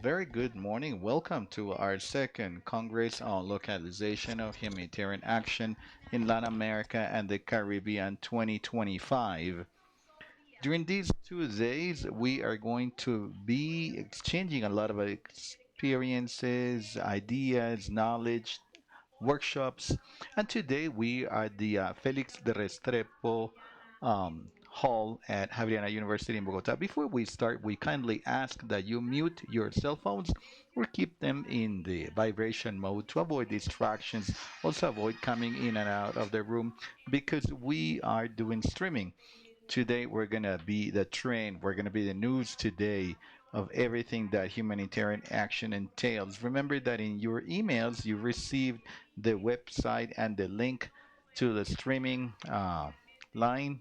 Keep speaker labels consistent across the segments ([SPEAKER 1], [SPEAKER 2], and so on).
[SPEAKER 1] Very good morning. Welcome to our second Congress on Localization of Humanitarian Action in Latin America and the Caribbean 2025. During these 2 days, we are going to be exchanging a lot of experiences, ideas, knowledge, workshops. And today we are at the Felix de Restrepo Hall at Javeriana University in Bogota. Before we start, we kindly ask that you mute your cell phones or keep them in the vibration mode to avoid distractions. Also avoid coming in and out of the room because we are doing streaming. Today we're gonna be the trend, we're gonna be the news today of everything that humanitarian action entails. Remember that in your emails you received the website and the link to the streaming line,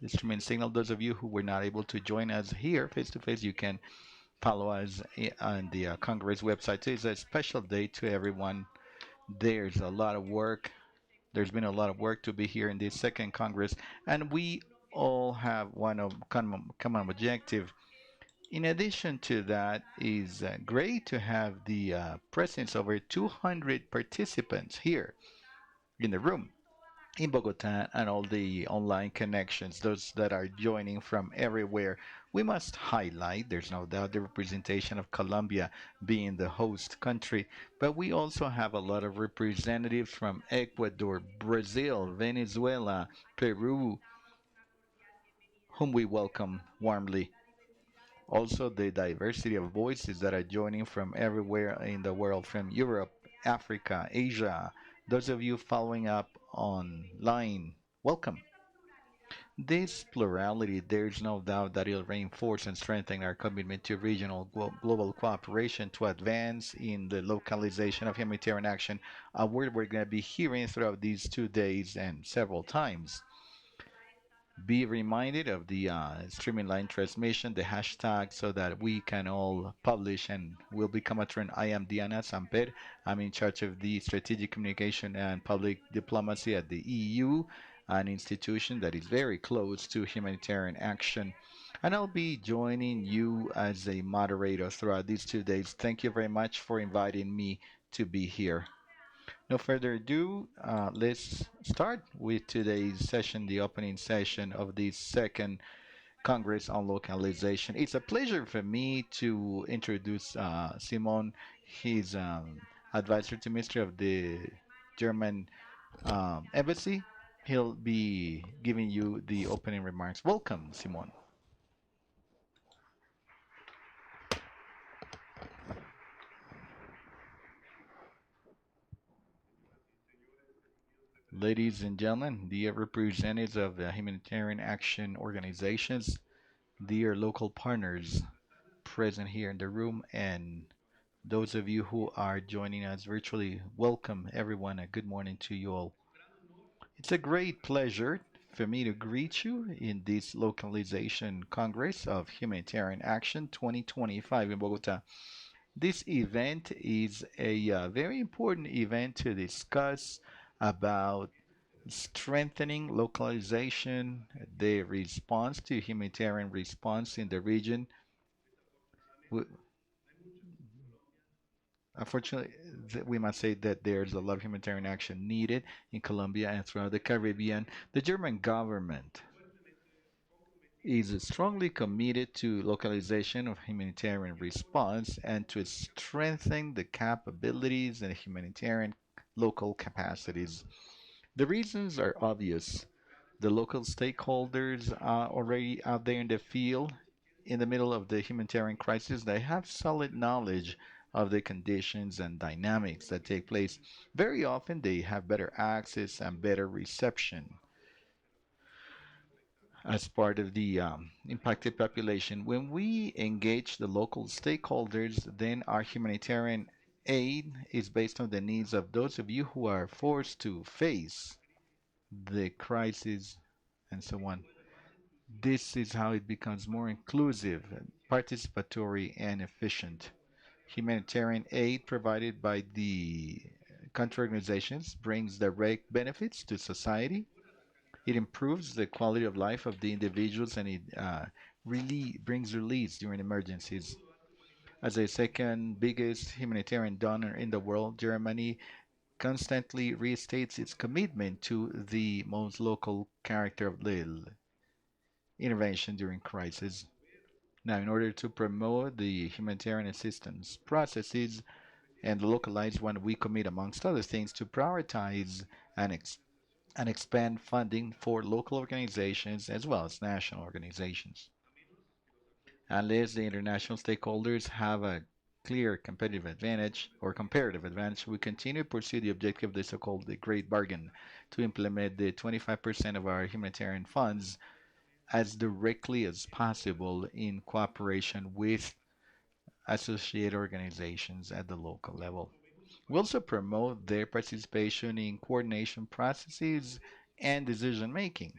[SPEAKER 1] the streaming signal. Those of you who were not able to join us here face to face, you can follow us on the Congress website. So it's a special day to everyone. There's a lot of work there's been a lot of work to be here in this second Congress, and we all have one of common objective. In addition to that, is great to have the presence of over 200 participants here in the room in Bogota and all the online connections, those that are joining from everywhere. We must highlight, there's no doubt, the representation of Colombia being the host country, but we also have a lot of representatives from Ecuador, Brazil, Venezuela, Peru, whom we welcome warmly. Also, the diversity of voices that are joining from everywhere in the world, from Europe, Africa, Asia. Those of you following up online, welcome. This plurality, there's no doubt that it'll reinforce and strengthen our commitment to regional global cooperation to advance in the localization of humanitarian action, a word we're going to be hearing throughout these 2 days and several times. Be reminded of the streaming line transmission, the hashtag, so that we can all publish and will become a trend. I am Diana Samper. I'm in charge of the strategic communication and public diplomacy at the EU, an institution that is very close to humanitarian action. And I'll be joining you as a moderator throughout these 2 days. Thank you very much for inviting me to be here. No further ado, let's start with today's session, the opening session of the second Congress on Localization. It's a pleasure for me to introduce Simon. He's advisor to Ministry of the German Embassy. He'll be giving you the opening remarks. Welcome, Simon. Ladies and gentlemen, dear representatives of the humanitarian action organizations, dear local partners present here in the room, and those of you who are joining us virtually, welcome everyone and good morning to you all. It's a great pleasure for me to greet you in this Localization Congress of Humanitarian Action 2025 in Bogota. This event is a very important event to discuss about strengthening localization, the response to humanitarian response in the region. Unfortunately, we must say that there's a lot of humanitarian action needed in Colombia and throughout the Caribbean. The German government is strongly committed to localization of humanitarian response and to strengthen the capabilities and humanitarian local capacities. The reasons are obvious. The local stakeholders are already out there in the field in the middle of the humanitarian crisis. They have solid knowledge of the conditions and dynamics that take place. Very often, they have better access and better reception as part of the impacted population. When we engage the local stakeholders, then our humanitarian aid is based on the needs of those of you who are forced to face the crisis and so on. This is how it becomes more inclusive, participatory, and efficient. Humanitarian aid provided by the country organizations brings direct benefits to society. It improves the quality of life of the individuals and it really brings release during emergencies. As a second biggest humanitarian donor in the world, Germany constantly restates its commitment to the most local character of the intervention during crisis. Now, in order to promote the humanitarian assistance processes and localize one, we commit, amongst other things, to prioritize and, and expand funding for local organizations as well as national organizations. Unless the international stakeholders have a clear competitive advantage or comparative advantage, we continue to pursue the objective of the so-called the Great Bargain to implement the 25% of our humanitarian funds as directly as possible in cooperation with associated organizations at the local level. We also promote their participation in coordination processes and decision making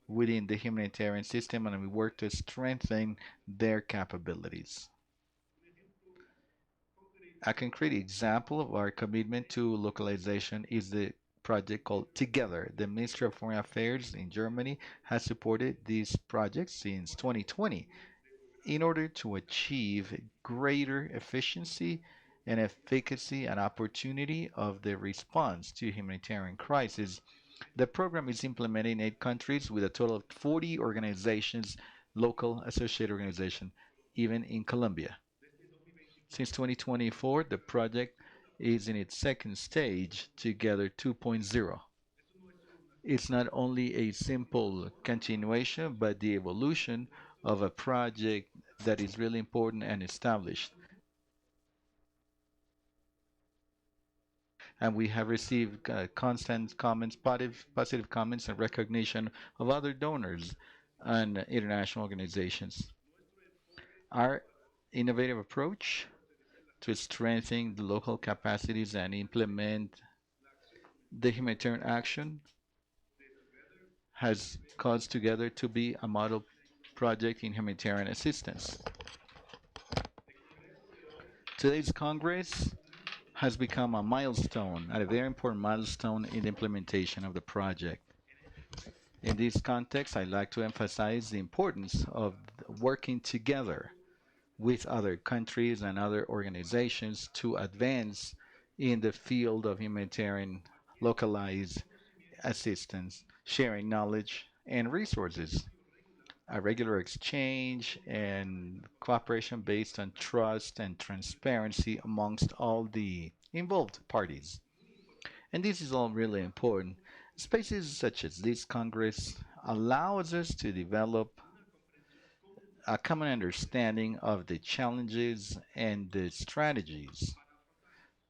[SPEAKER 1] within the humanitarian system, and we work to strengthen their capabilities. A concrete example of our commitment to localization is the project called Together. The Ministry of Foreign Affairs in Germany has supported this project since 2020 in order to achieve greater efficiency and efficacy and opportunity of the response to humanitarian crisis. The program is implemented in 8 countries with a total of 40 organizations, local associated organizations, even in Colombia. Since 2024, the project is in its second stage, Together 2.0. It's not only a simple continuation, but the evolution of a project that is really important and established. And we have received constant comments, positive comments, and recognition of other donors and international organizations. Our innovative approach to strengthen the local capacities and implement the humanitarian action has caused Together to be a model project in humanitarian assistance. Today's Congress has become a milestone, a very important milestone in the implementation of the project. In this context, I'd like to emphasize the importance of working together with other countries and other organizations to advance in the field of humanitarian localized assistance, sharing knowledge and resources, a regular exchange and cooperation based on trust and transparency amongst all the involved parties. And this is all really important. Spaces such as this Congress allows us to develop a common understanding of the challenges and the strategies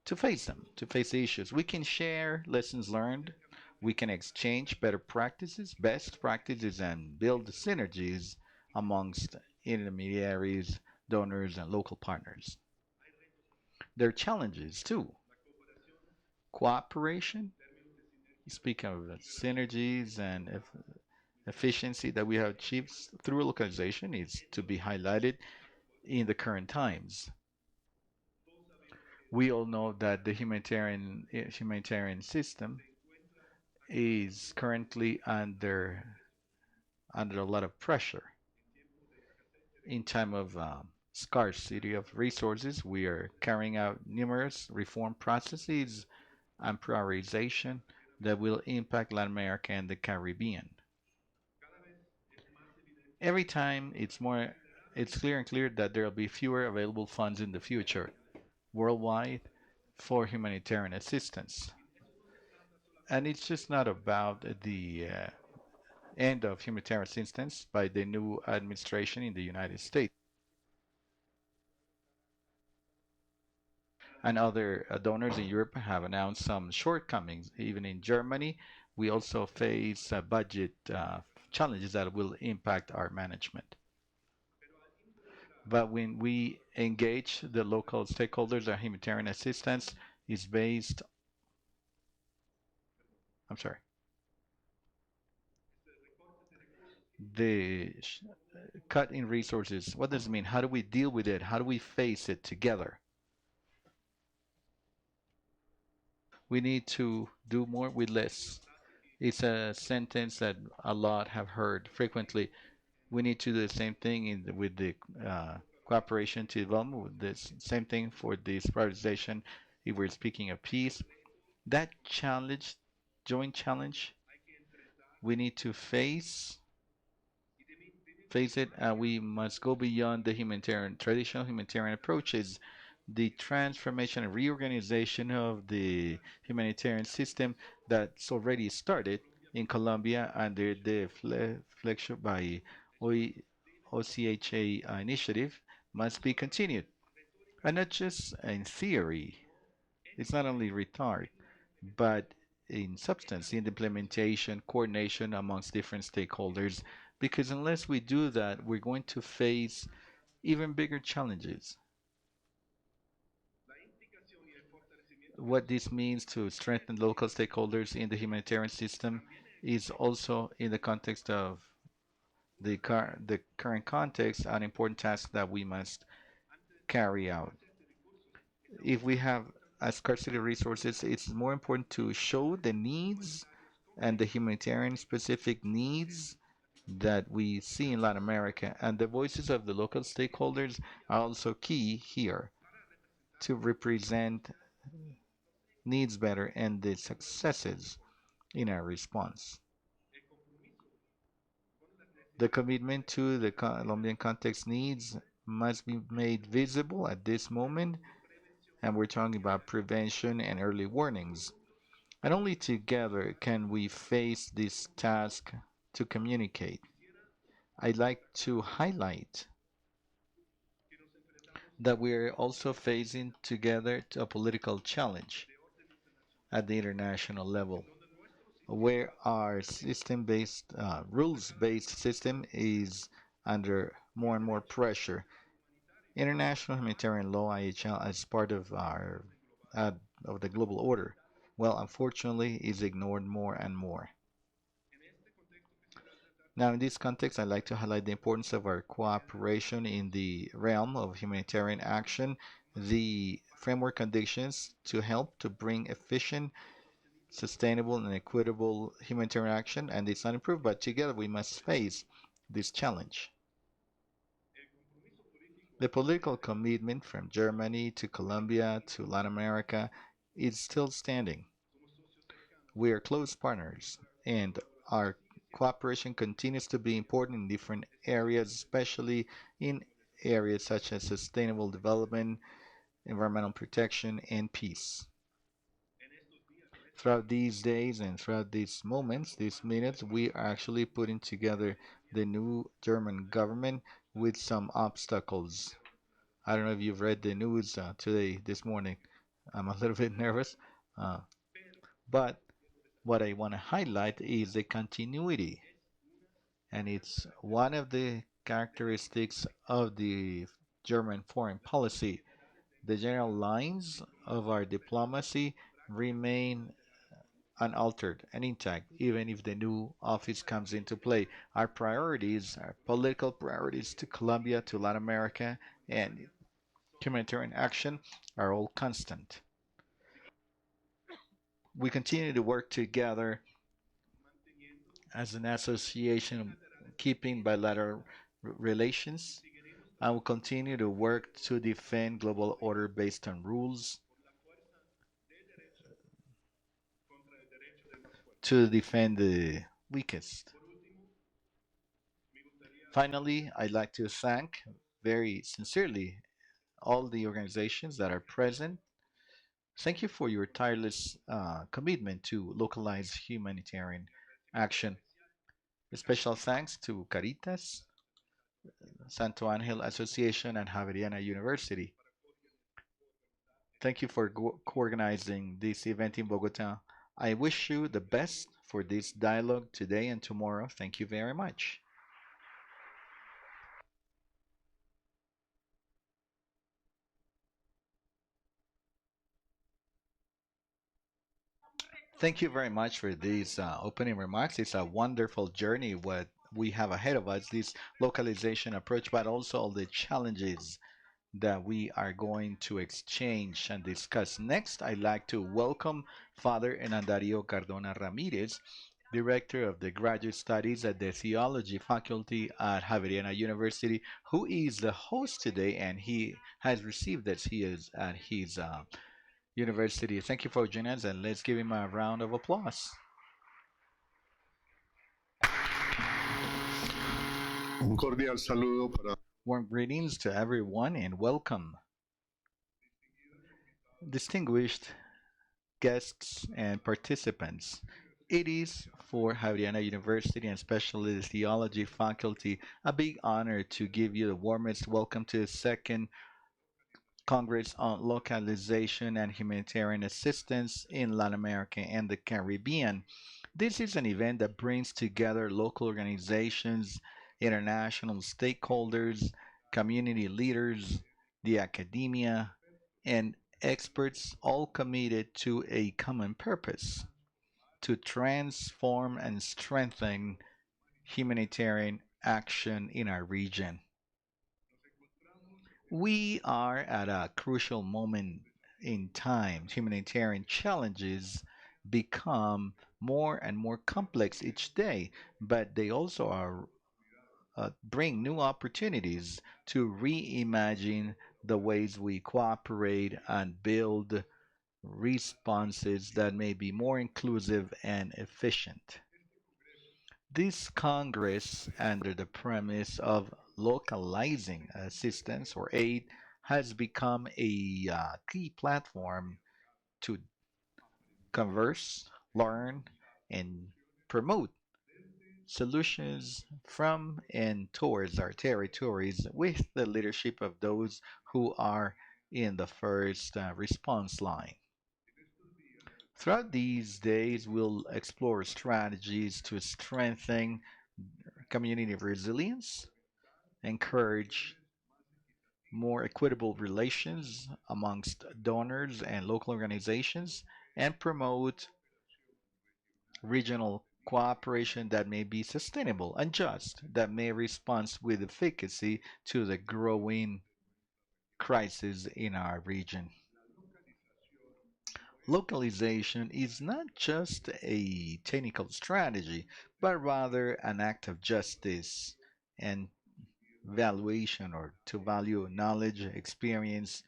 [SPEAKER 1] to face them, to face the issues. We can share lessons learned, we can exchange better practices, best practices, and build synergies amongst intermediaries, donors, and local partners. There are challenges too. Cooperation, speak of synergies and efficiency that we have achieved through localization is to be highlighted in the current times. We all know that the humanitarian system is currently under a lot of pressure. In time of scarcity of resources, we are carrying out numerous reform processes and prioritization that will impact Latin America and the Caribbean. Every time it's clear and clear that there will be fewer available funds in the future worldwide for humanitarian assistance. And it's just not about the end of humanitarian assistance by the new administration in the United States. And other donors in Europe have announced some shortcomings. Even in Germany, we also face budget challenges that will impact our management. But when we engage the local stakeholders, our humanitarian assistance is based, I'm sorry, the cut in resources. What does it mean? How do we deal with it? How do we face it together? We need to do more with less. It's a sentence that a lot have heard frequently. We need to do the same thing with the cooperation to development. With this same thing for this prioritization. If we're speaking of peace, that challenge, joint challenge, we need to face it, and we must go beyond the humanitarian traditional humanitarian approaches. The transformation and reorganization of the humanitarian system that's already started in Colombia under the flagship by OCHA initiative must be continued. And not just in theory, it's not only rhetoric, but in substance, in the implementation, coordination amongst different stakeholders. Because unless we do that, we're going to face even bigger challenges. What this means to strengthen local stakeholders in the humanitarian system is also in the context of the current context an important task that we must carry out. If we have a scarcity of resources, it's more important to show the needs and the humanitarian specific needs that we see in Latin America. And the voices of the local stakeholders are also key here to represent needs better and the successes in our response. The commitment to the Colombian context needs must be made visible at this moment, and we're talking about prevention and early warnings. And only together can we face this task to communicate. I'd like to highlight that we're also facing together a political challenge at the international level, where our system-based, rules-based system is under more and more pressure. International humanitarian law, IHL, as part of our uh, of the global order, well, unfortunately, is ignored more and more. Now, in this context, I'd like to highlight the importance of our cooperation in the realm of humanitarian action, the framework conditions to help to bring efficient, sustainable, and equitable humanitarian action, and it's not improved, but together we must face this challenge. The political commitment from Germany to Colombia to Latin America is still standing. We are close partners, and our cooperation continues to be important in different areas, especially in areas such as sustainable development, environmental protection, and peace. Throughout these days and throughout these moments, these minutes, we are actually putting together the new German government with some obstacles. I don't know if you've read the news today, this morning. I'm a little bit nervous, uh, but what I want to highlight is the continuity, and it's one of the characteristics of the German foreign policy. The general lines of our diplomacy remain unaltered and intact, even if the new office comes into play. Our priorities, our political priorities to Colombia, to Latin America, and humanitarian action are all constant. We continue to work together as an association, keeping bilateral relations. I will continue to work to defend global order based on rules, to defend the weakest. Finally, I'd like to thank very sincerely all the organizations that are present. Thank you for your tireless commitment to localized humanitarian action. A special thanks to Caritas, Santo Ángel Association, and Javeriana University. Thank you for co-organizing this event in Bogota. I wish you the best for this dialogue today and tomorrow. Thank you very much. Thank you very much for these opening remarks. It's a wonderful journey what we have ahead of us, this localization approach, but also all the challenges that we are going to exchange and discuss. Next, I'd like to welcome Father Enandario Cardona Ramirez. Director of the Graduate Studies at the Theology Faculty at Javeriana University, who is the host today, and he has received that he is at his university. Thank you for joining us, and let's give him a round of applause.
[SPEAKER 2] Un cordial saludo para
[SPEAKER 1] Warm greetings to everyone, and welcome, distinguished guests and participants. It is for Javeriana University and especially the Theology Faculty a big honor to give you the warmest welcome to the second Congress on Localization and Humanitarian Assistance in Latin America and the Caribbean. This is an event that brings together local organizations, international stakeholders, community leaders, the academia, and experts, all committed to a common purpose: to transform and strengthen humanitarian action in our region. We are at a crucial moment in time. Humanitarian challenges become more and more complex each day, but they also bring new opportunities to reimagine the ways we cooperate and build responses that may be more inclusive and efficient. This Congress, under the premise of localizing assistance or aid, has become a key platform to converse, learn, and promote solutions from and towards our territories with the leadership of those who are in the first response line. Throughout these days, we'll explore strategies to strengthen community resilience, encourage more equitable relations amongst donors and local organizations, and promote regional cooperation that may be sustainable and just, that may respond with efficacy to the growing crisis in our region. Localization is not just a technical strategy, but rather an act of justice and valuation, or to value knowledge, experience,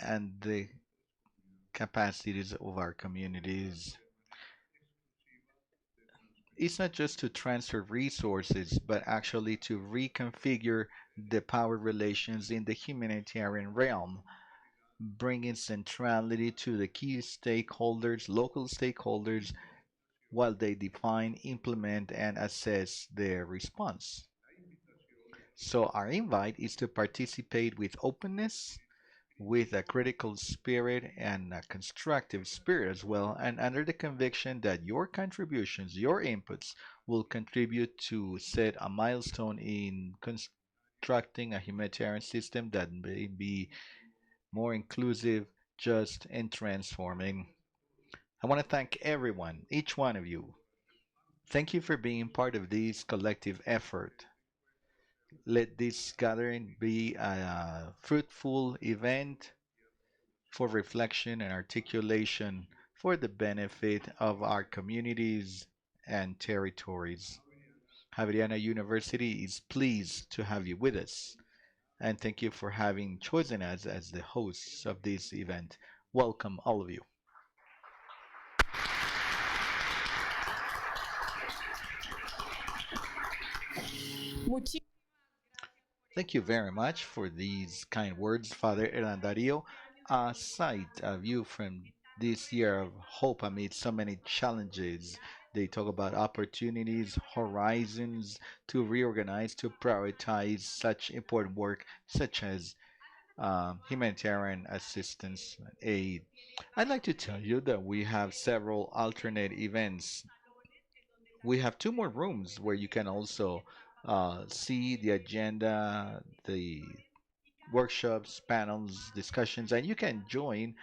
[SPEAKER 1] and the capacities of our communities. It's not just to transfer resources, but actually to reconfigure the power relations in the humanitarian realm, bringing centrality to the key stakeholders, local stakeholders, while they define, implement, and assess their response. So, our invite is to participate with openness, with a critical spirit and a constructive spirit as well, and under the conviction that your contributions, your inputs, will contribute to set a milestone in constructing a humanitarian system that may be more inclusive, just, and transforming. I want to thank everyone, each one of you. Thank you for being part of this collective effort. Let this gathering be a fruitful event for reflection and articulation for the benefit of our communities and territories. Javeriana University is pleased to have you with us, and thank you for having chosen us as the hosts of this event. Welcome, all of you. Thank you very much for these kind words, Father Elandario. A sight of you from this year of hope amid so many challenges. They talk about opportunities, horizons to reorganize, to prioritize such important work such as humanitarian assistance and aid. I'd like to tell you that we have several alternate events. We have two more rooms where you can also see the agenda, the workshops, panels, discussions, and you can join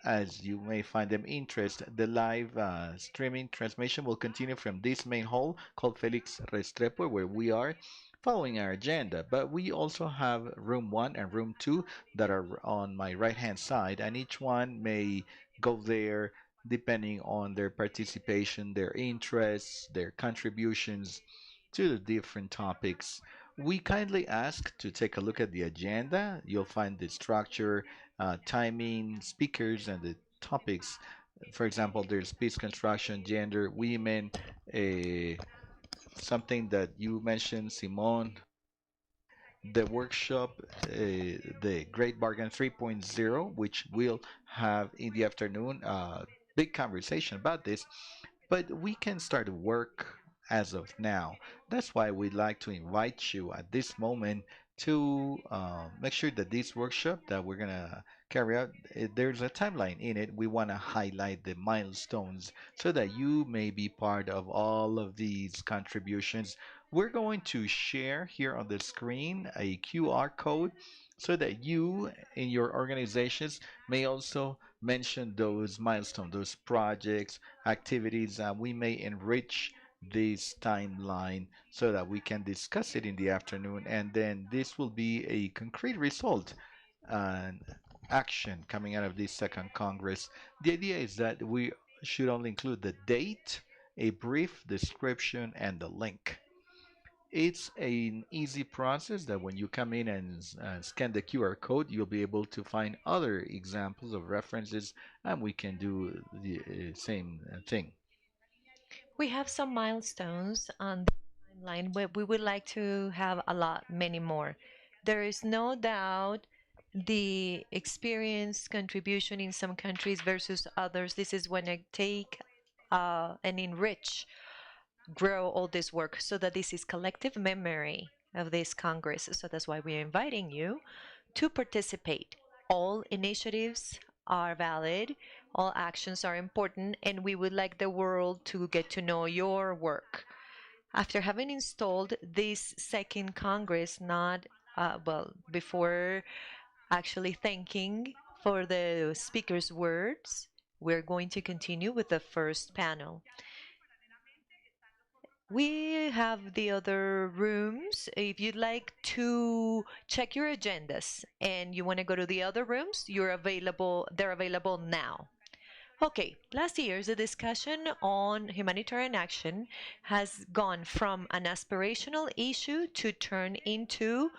[SPEAKER 1] as you may find them interest. The live streaming transmission will continue from this main hall called Felix Restrepo, where we are following our agenda. But we also have room one and room two that are on my right hand side, and each one may go there depending on their participation, their interests, their contributions to the different topics. We kindly ask to take a look at the agenda. You'll find the structure, timing, speakers, and the topics. For example, there's peace construction, gender, women, uh, something that you mentioned, Simone, the workshop, the Great Bargain 3.0, which we'll have in the afternoon. Big conversation about this, but we can start work as of now. That's why we'd like to invite you at this moment to make sure that this workshop that we're gonna carry out, there's a timeline in it. We want to highlight the milestones so that you may be part of all of these contributions. We're going to share here on the screen a QR code so that you in your organizations may also mention those milestones, those projects, activities. We may enrich this timeline so that we can discuss it in the afternoon, and then this will be a concrete result and action coming out of this second Congress. The idea is that we should only include the date, a brief description, and the link. It's an easy process that when you come in and scan the QR code, you'll be able to find other examples of references, and we can do the same thing.
[SPEAKER 3] We have some milestones on the timeline, but we would like to have a lot, many more. There is no doubt the experience contribution in some countries versus others. This is when I take and enrich, grow all this work so that this is collective memory of this Congress. So that's why we're inviting you to participate. All initiatives are valid, all actions are important, and we would like the world to get to know your work. After having installed this second Congress, not before actually thanking for the speaker's words, we're going to continue with the first panel. We have the other rooms. If you'd like to check your agendas and you want to go to the other rooms, they're available now. Okay, last year's the discussion on humanitarian action has gone from an aspirational issue to turn into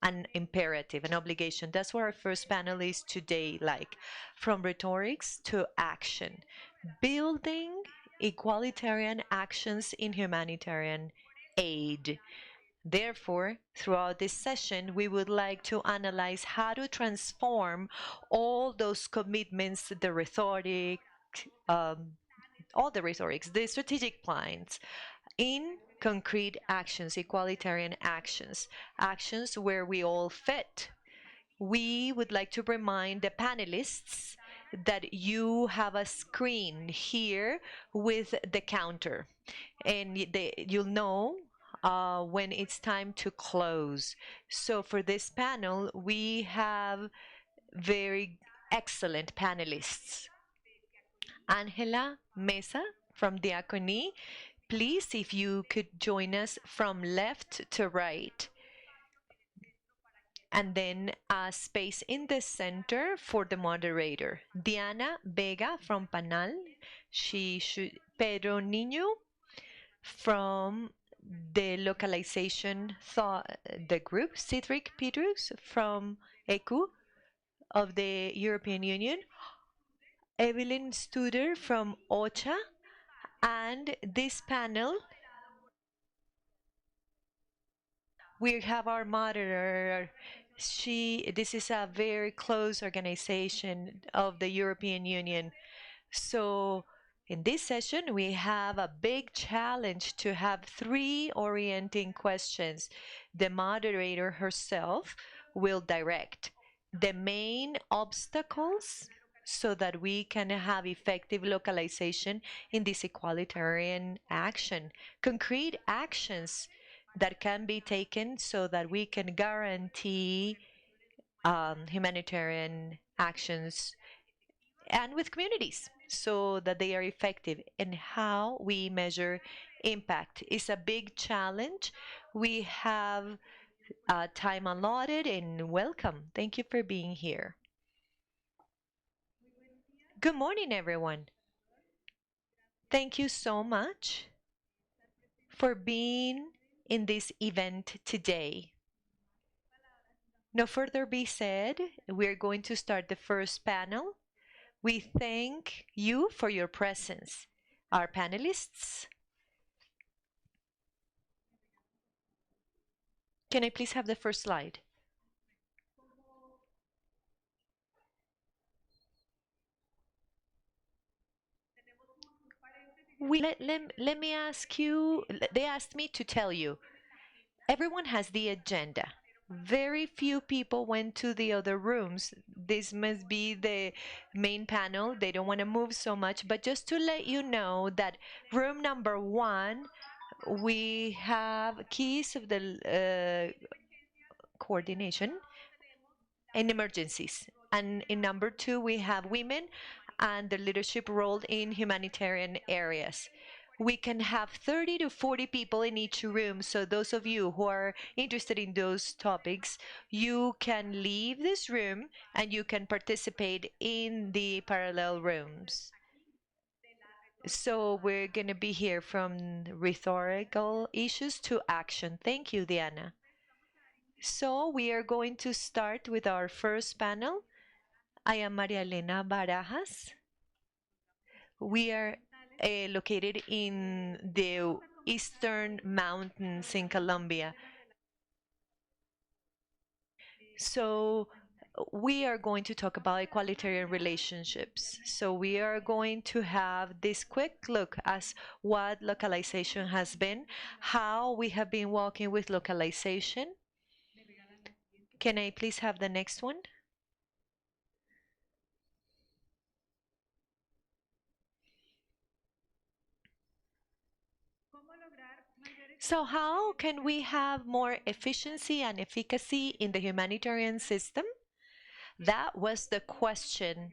[SPEAKER 3] an imperative, an obligation. That's what our first panel is today like. From rhetorics to action. Building equalitarian actions in humanitarian aid. Therefore, throughout this session, we would like to analyze how to transform all those commitments, the rhetoric, um, all the rhetorics, the strategic plans, in concrete actions, equalitarian actions, actions where we all fit. We would like to remind the panelists that you have a screen here with the counter, and you'll know when it's time to close. So for this panel, we have very excellent panelists. Ángela, Mesa from Diakonie, please, if you could join us from left to right. And then a space in the center for the moderator. Diana Vega from PAHNAL. She should, Pedro Niño from the Localization the group. Cédric Perus from ECU of the European Union. Eveline Studer from OCHA. And this panel, we have our moderator. This is a very close organization of the European Union. So in this session, we have a big challenge to have three orienting questions. The moderator herself will direct the main obstacles so that we can have effective localization in this equalitarian action, concrete actions that can be taken so that we can guarantee humanitarian actions and with communities so that they are effective. And how we measure impact is a big challenge. We have time allotted, and welcome. Thank you for being here. Good morning, everyone. Thank you so much for being in this event today. No further be said, we're going to start the first panel. We thank you for your presence. Our panelists, can I please have the first slide? Let me ask you, they asked me to tell you, everyone has the agenda. Very few people went to the other rooms. This must be the main panel. They don't want to move so much, but just to let you know that room number 1, we have keys of the coordination in emergencies. And in number 2, we have women and the leadership role in humanitarian areas. We can have 30 to 40 people in each room. So those of you who are interested in those topics, you can leave this room and you can participate in the parallel rooms. So we're going to be here from rhetorical issues to action. Thank you, Diana. So we are going to start with our first panel. I am María Elena Barajas. We are located in the eastern mountains in Colombia. So we are going to talk about equalitarian relationships. So we are going to have this quick look as what localization has been, how we have been working with localization. Can I please have the next one? So how can we have more efficiency and efficacy in the humanitarian system? That was the question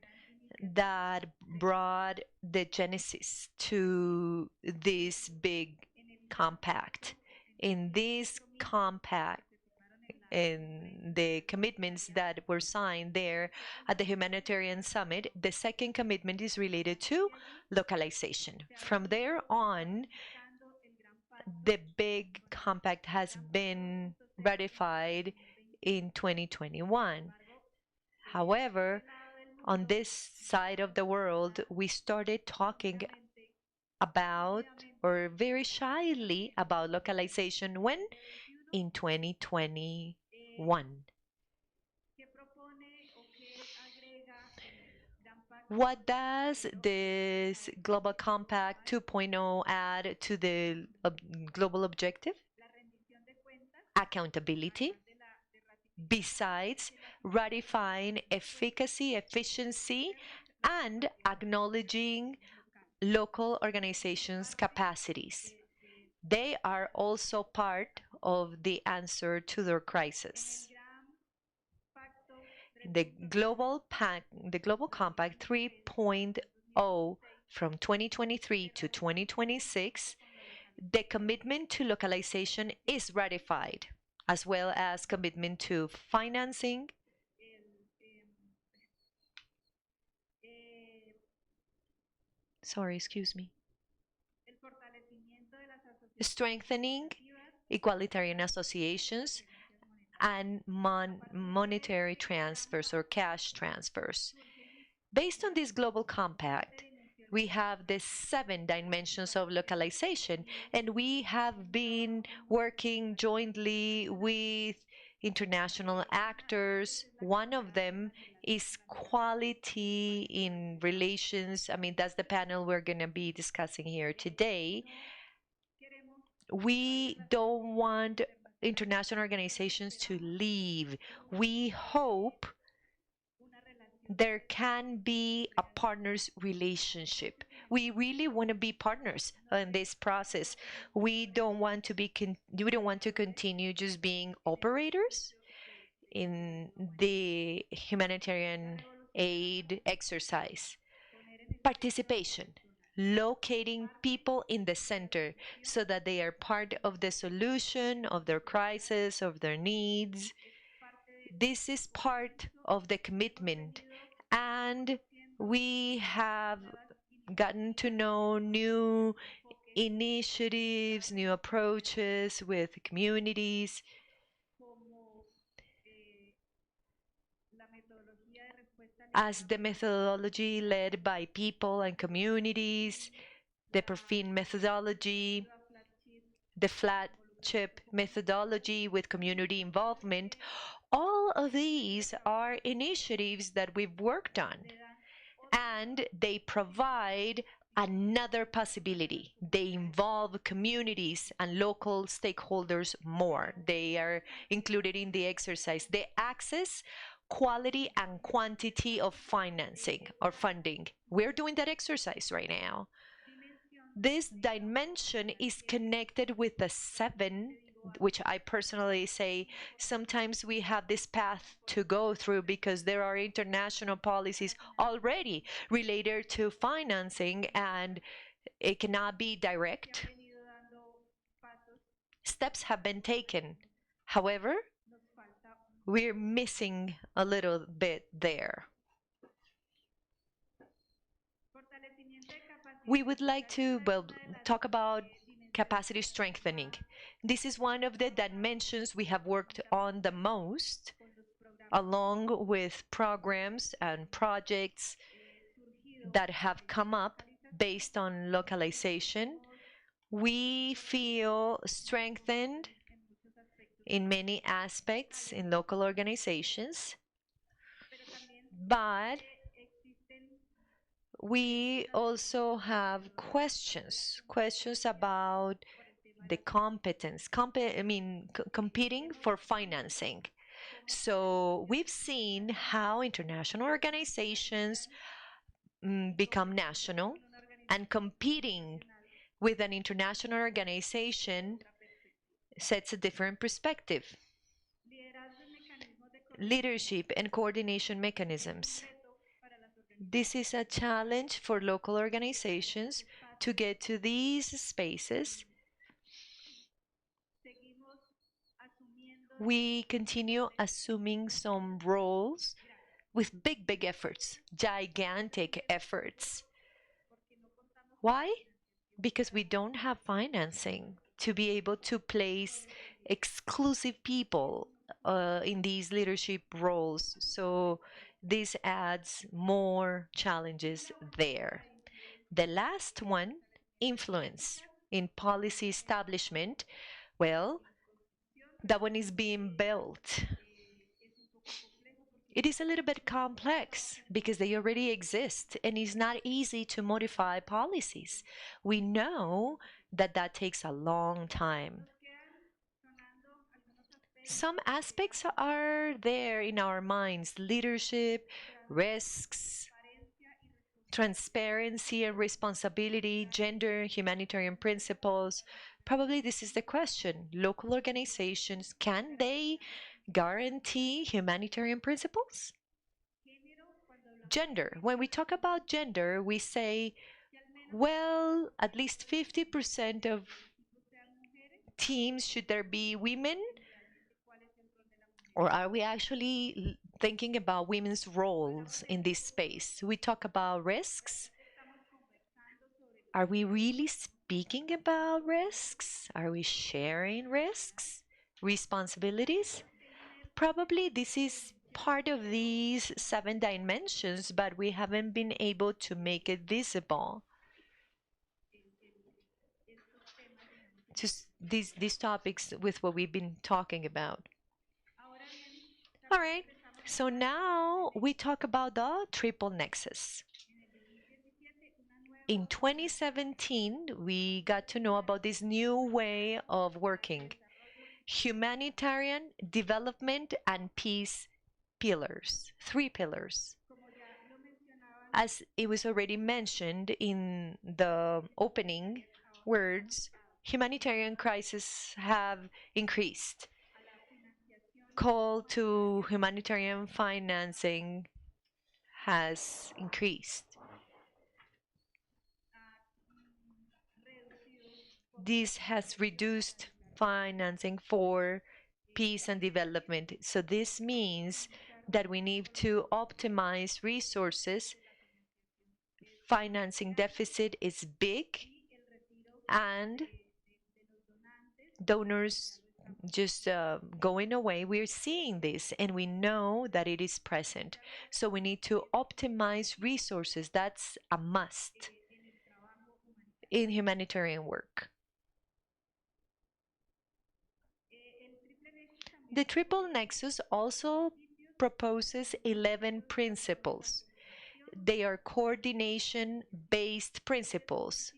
[SPEAKER 3] that brought the genesis to this big compact. In this compact, in the commitments that were signed there at the Humanitarian Summit, the second commitment is related to localization. From there on, the big compact has been ratified in 2021. However, on this side of the world, we started talking about, or very shyly about localization when? In 2021. What does this Global Compact 2.0 add to the global objective? Accountability. Besides ratifying efficacy, efficiency, and acknowledging local organizations' capacities. They are also part of the answer to their crisis. The Global Compact 3.0 from 2023 to 2026, the commitment to localization is ratified, as well as commitment to financing, strengthening equalitarian associations, and monetary transfers or cash transfers. Based on this global compact, we have the 7 dimensions of localization, and we have been working jointly with international actors. One of them is quality in relations. I mean, that's the panel we're going to be discussing here today. We don't want international organizations to leave. We hope there can be a partners relationship. We really want to be partners in this process. We don't want to continue just being operators in the humanitarian aid exercise. Participation, locating people in the center so that they are part of the solution of their crisis, of their needs. This is part of the commitment, and we have gotten to know new initiatives, new approaches with communities. As the methodology led by people and communities, the Perfin methodology, the flat chip methodology with community involvement, all of these are initiatives that we've worked on, and they provide another possibility. They involve communities and local stakeholders more. They are included in the exercise. They access quality and quantity of financing or funding. We're doing that exercise right now. This dimension is connected with the 7, which I personally say sometimes we have this path to go through because there are international policies already related to financing and it cannot be direct. Steps have been taken. However, we're missing a little bit there. We would like to, talk about capacity strengthening. This is one of the dimensions we have worked on the most, along with programs and projects that have come up based on localization. We feel strengthened in many aspects in local organizations, but we also have questions about the competence, competing for financing. So we've seen how international organizations become national, and competing with an international organization sets a different perspective. Leadership and coordination mechanisms. This is a challenge for local organizations to get to these spaces. We continue assuming some roles with big efforts, gigantic efforts. Why? Because we don't have financing to be able to place exclusive people in these leadership roles. So this adds more challenges there. The last one, influence in policy establishment. Well, that one is being built. It is a little bit complex because they already exist and it's not easy to modify policies. We know that that takes a long time. Some aspects are there in our minds: leadership, risks, transparency and responsibility, gender, humanitarian principles. Probably this is the question. Local organizations, can they guarantee humanitarian principles? Gender. When we talk about gender, we say, well, at least 50% of teams, should there be women? Or are we actually thinking about women's roles in this space? We talk about risks. Are we really speaking about risks? Are we sharing risks, responsibilities? Probably this is part of these 7 dimensions, but we haven't been able to make it visible. Just these topics with what we've been talking about. All right, so now we talk about the triple nexus. In 2017, we got to know about this new way of working: humanitarian, development, and peace pillars, 3 pillars. As it was already mentioned in the opening words, humanitarian crises have increased. Call to humanitarian financing has increased. This has reduced financing for peace and development. So this means that we need to optimize resources financing deficit is big and donors just going away. We're seeing this and we know that it is present. So we need to optimize resources. That's a must in humanitarian work. The triple nexus also proposes 11 principles. They are coordination-based principles,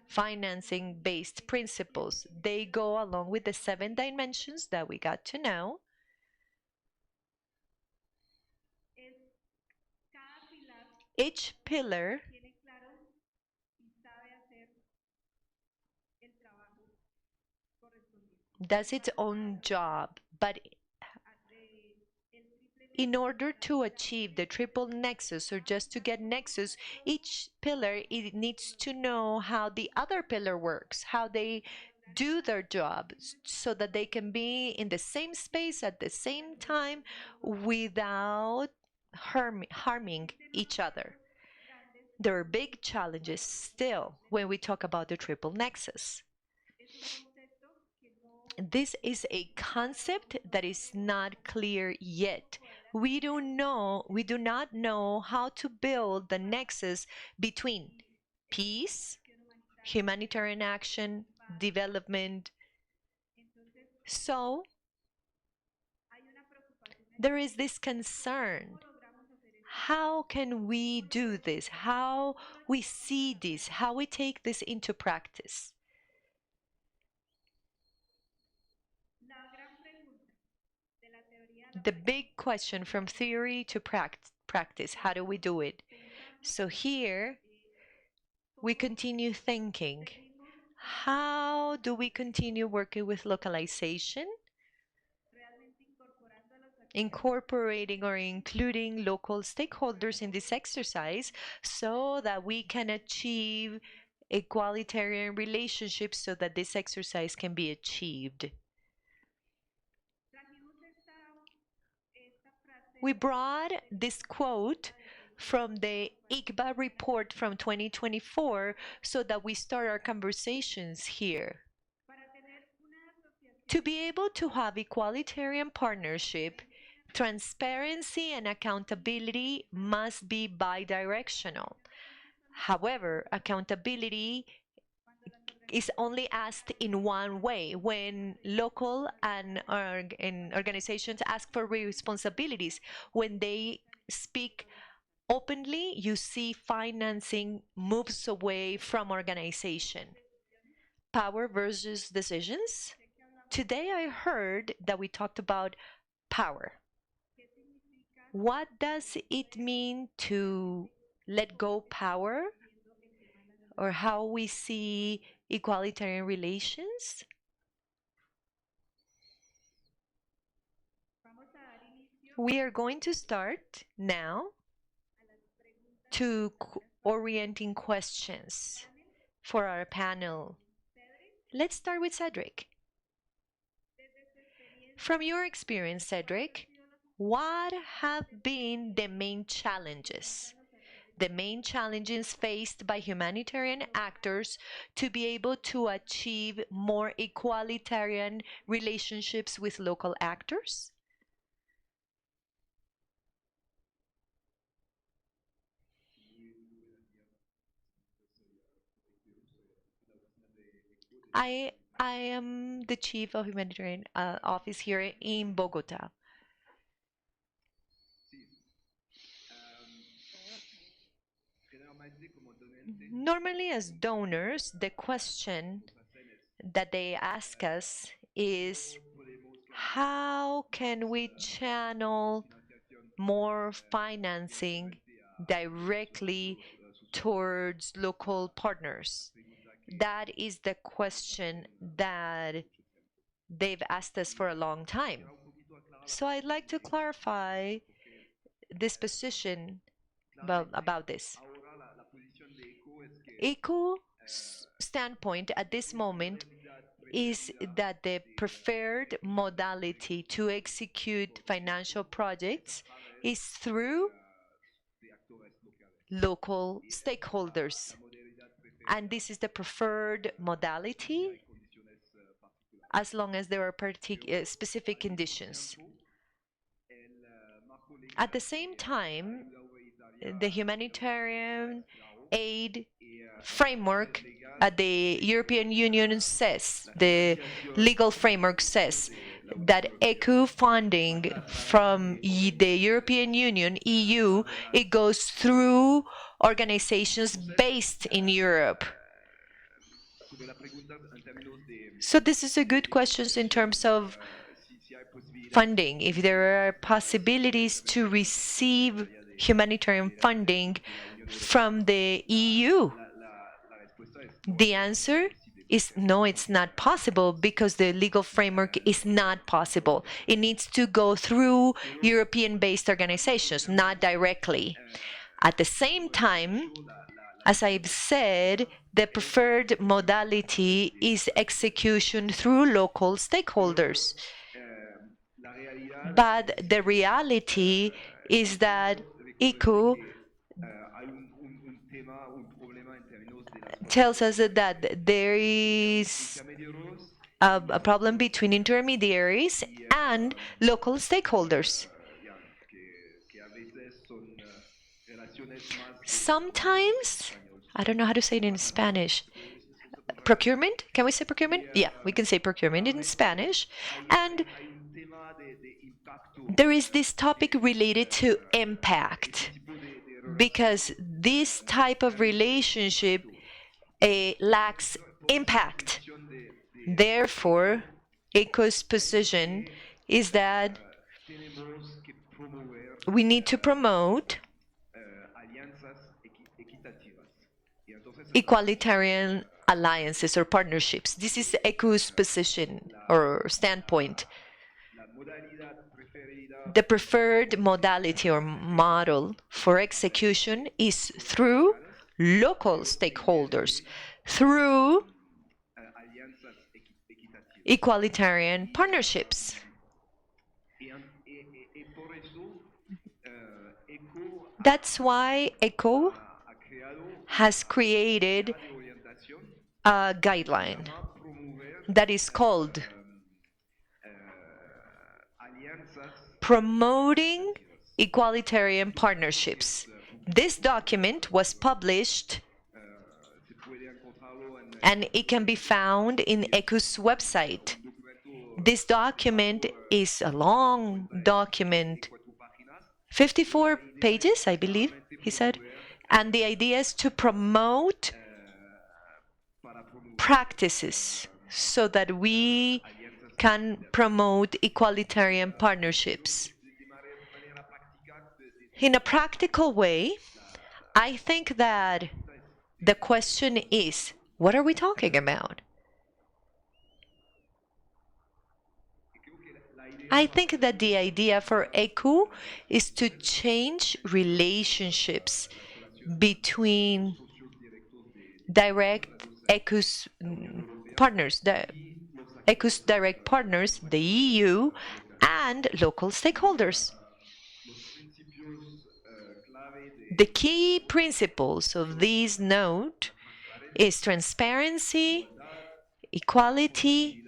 [SPEAKER 3] financing-based principles. They go along with the 7 dimensions that we got to know. Each pillar does its own job, but in order to achieve the triple nexus, or just to get nexus, each pillar it needs to know how the other pillar works, how they do their job, so that they can be in the same space at the same time without harming each other. There are big challenges still when we talk about the triple nexus. This is a concept that is not clear yet. We do not know how to build the nexus between peace, humanitarian action, development. So there is this concern. How can we do this? How we see this? How we take this into practice? The big question from theory to practice, how do we do it? So here we continue thinking, how do we continue working with localization? Incorporating or including local stakeholders in this exercise so that we can achieve egalitarian relationships so that this exercise can be achieved. We brought this quote from the ICBA report from 2024 so that we start our conversations here. To be able to have egalitarian partnership, transparency and accountability must be bidirectional. However, accountability is only asked in one way when local and organizations ask for responsibilities. When they speak openly, you see financing moves away from organization. Power versus decisions. Today I heard that we talked about power. What does it mean to let go power? Or how we see egalitarian relations? We are going to start now to orienting questions for our panel. Let's start with Cédric. From your experience, Cédric, what have been the main challenges? The main challenges faced by humanitarian actors to be able to achieve more egalitarian relationships with local actors? I am the chief of humanitarian office here in Bogota. Normally, as donors, the question that they ask us is, how can we channel more financing directly towards local partners? That is the question that they've asked us for a long time. So I'd like to clarify this position about this. ECO's standpoint at this moment is that the preferred modality to execute financial projects is through local stakeholders. And this is the preferred modality as long as there are specific conditions. At the same time, the humanitarian aid framework at the European Union says, the legal framework says, that ECU funding from the European Union, EU, it goes through organizations based in Europe. So this is a good question in terms of funding, if there are possibilities to receive humanitarian funding from the EU. The answer is no, it's not possible because the legal framework is not possible. It needs to go through European-based organizations, not directly. At the same time, as I've said, the preferred modality is execution through local stakeholders. But the reality is that ECU tells us that there is a problem between intermediaries and local stakeholders. Sometimes, I don't know how to say it in Spanish. Procurement? Can we say procurement? Yeah, we can say procurement in Spanish. And there is this topic related to impact, because this type of relationship lacks impact. Therefore, ECO's position is that we need to promote equalitarian alliances or partnerships. This is ECO's position or standpoint. The preferred modality or model for execution is through local stakeholders, through equalitarian partnerships. That's why ECO has created a guideline that is called Promoting Equalitarian Partnerships. This document was published and it can be found in ECU's website. This document is a long document, 54 pages, I believe, he said. And the idea is to promote practices so that we can promote equalitarian partnerships. In a practical way, I think that the question is, what are we talking about? I think that the idea for ECU is to change relationships between direct ECU's partners, ECU's direct partners, the EU, and local stakeholders. The key principles of this note is transparency, equality,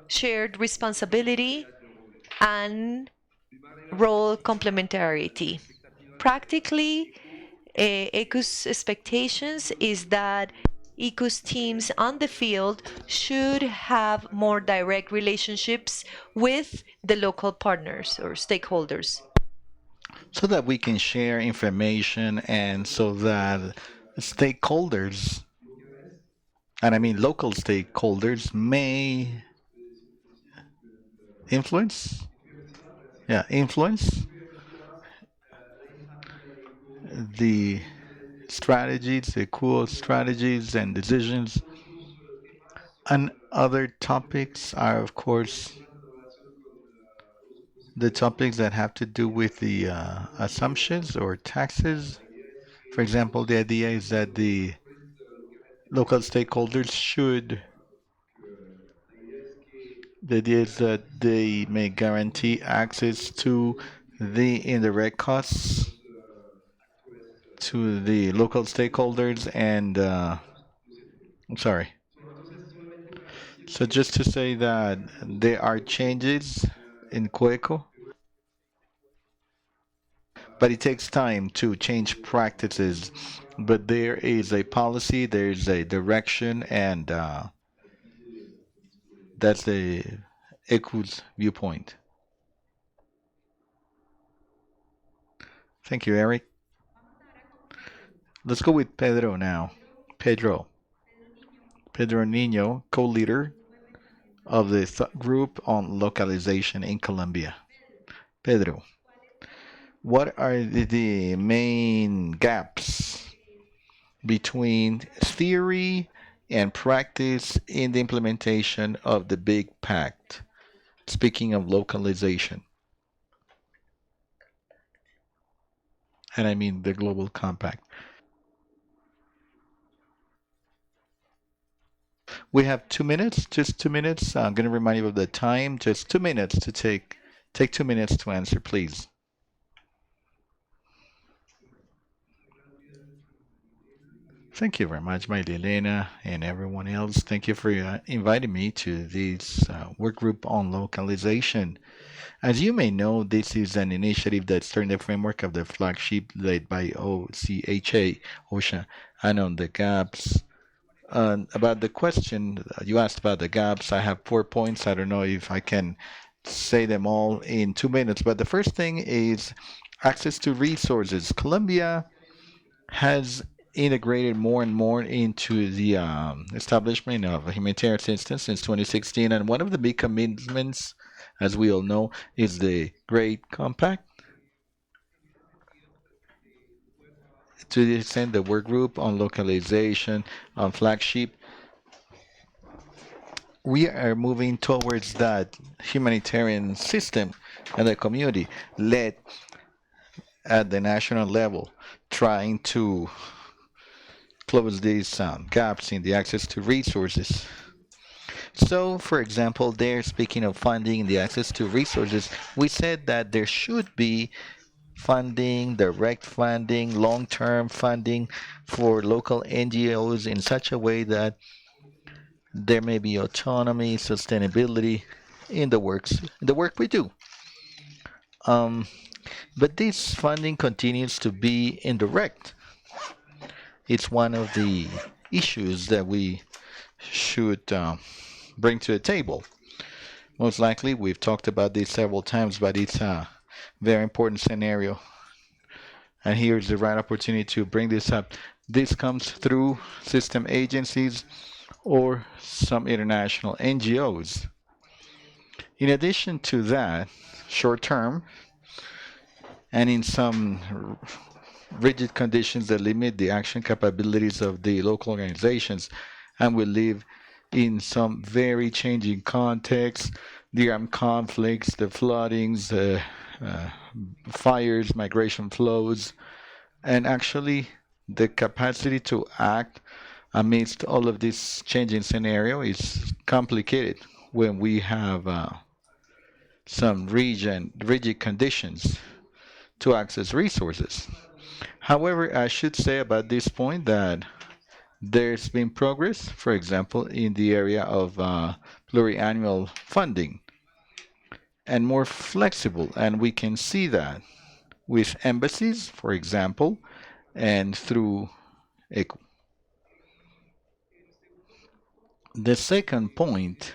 [SPEAKER 3] shared responsibility, and role complementarity. Practically, ECU's expectations is that ECU's teams on the field should have more direct relationships with the local partners or stakeholders.
[SPEAKER 1] So that we can share information and so that stakeholders, and I mean local stakeholders, may influence, influence the strategies, the cool strategies and decisions. And other topics are, of course, the topics that have to do with the assumptions or taxes. For example, the idea is that the local stakeholders should, the idea is that they may guarantee access to the indirect costs to the local stakeholders and I'm sorry. So just to say that there are changes in Cueco, but it takes time to change practices. But there is a policy, there's a direction, and that's the ECU's viewpoint. Thank you, Eric. Let's go with Pedro now. Pedro. Pedro Niño, co-leader of the group on localization in Colombia. Pedro, what are the main gaps between theory and practice in the implementation of the Big Pact? Speaking of localization, and I mean the Global Compact. We have 2 minutes, just 2 minutes. I'm going to remind you of the time, just 2 minutes to take 2 minutes to answer, please. Thank you very much, my dear Elena, and everyone else. Thank you for inviting me to this work group on localization. As you may know, this is an initiative that's during the framework of the flagship led by OCHA, and on the gaps. About the question you asked about the gaps, I have 4 points. I don't know if I can say them all in 2 minutes, but the first thing is access to resources. Colombia has integrated more and more into the establishment of a humanitarian assistance since 2016, and one of the big commitments, as we all know, is the Great Compact. To the extent the work group on localization, on flagship, we are moving towards that humanitarian system and the community led at the national level, trying to close these gaps in the access to resources. So, for example, there, speaking of funding, the access to resources, we said that there should be funding, direct funding, long-term funding for local NGOs in such a way that there may be autonomy, sustainability in the work we do. Um, but this funding continues to be indirect. It's one of the issues that we should bring to the table. Most likely, we've talked about this several times, but it's a very important scenario. And here's the right opportunity to bring this up. This comes through system agencies or some international NGOs. In addition to that, short term, and in some rigid conditions that limit the action capabilities of the local organizations, and we live in some very changing contexts, the armed conflicts, the floodings, fires, migration flows, and actually the capacity to act amidst all of this changing scenario is complicated when we have some rigid conditions to access resources. However, I should say about this point that there's been progress, for example, in the area of pluriannual funding and more flexible, and we can see that with embassies, for example, and through ECO. The second point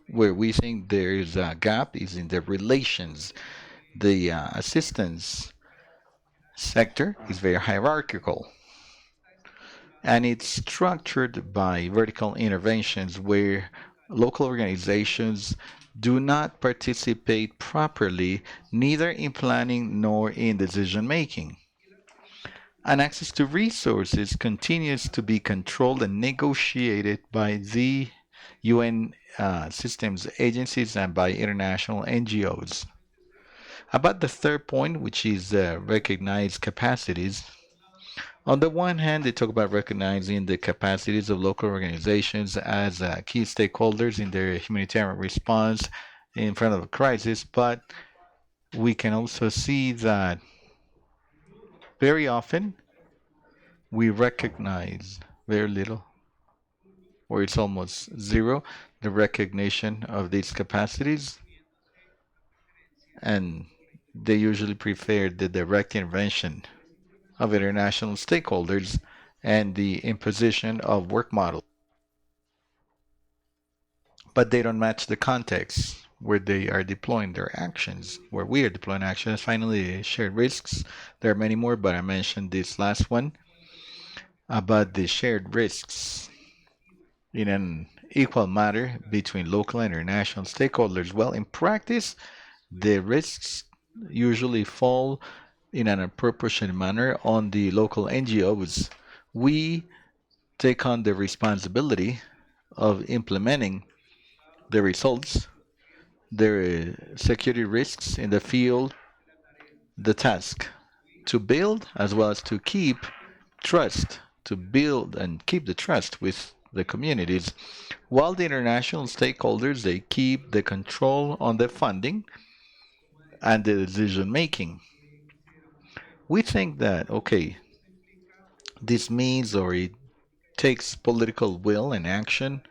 [SPEAKER 1] where we think there is a gap is in the relations. The assistance sector is very hierarchical and it's structured by vertical interventions where local organizations do not participate properly neither in planning nor in decision making. And access to resources continues to be controlled and negotiated by the UN systems agencies and by international NGOs. About the third point, which is recognized capacities, on the one hand, they talk about recognizing the capacities of local organizations as key stakeholders in their humanitarian response in front of a crisis, but we can also see that very often we recognize very little, or it's almost zero, the recognition of these capacities, and they usually prefer the direct intervention of international stakeholders and the imposition of work models. But they don't match the context where they are deploying their actions, where we are deploying actions. Finally, shared risks. There are many more, but I mentioned this last one about the shared risks in an equal manner between local and international stakeholders. Well, in practice, the risks usually fall in an appropriate manner on the local NGOs. We take on the responsibility of implementing the results, the security risks in the field, the task to build as well as to keep trust, to build and keep the trust with the communities, while the international stakeholders they keep the control on the funding and the decision making. We think that okay, this means or it takes political will and action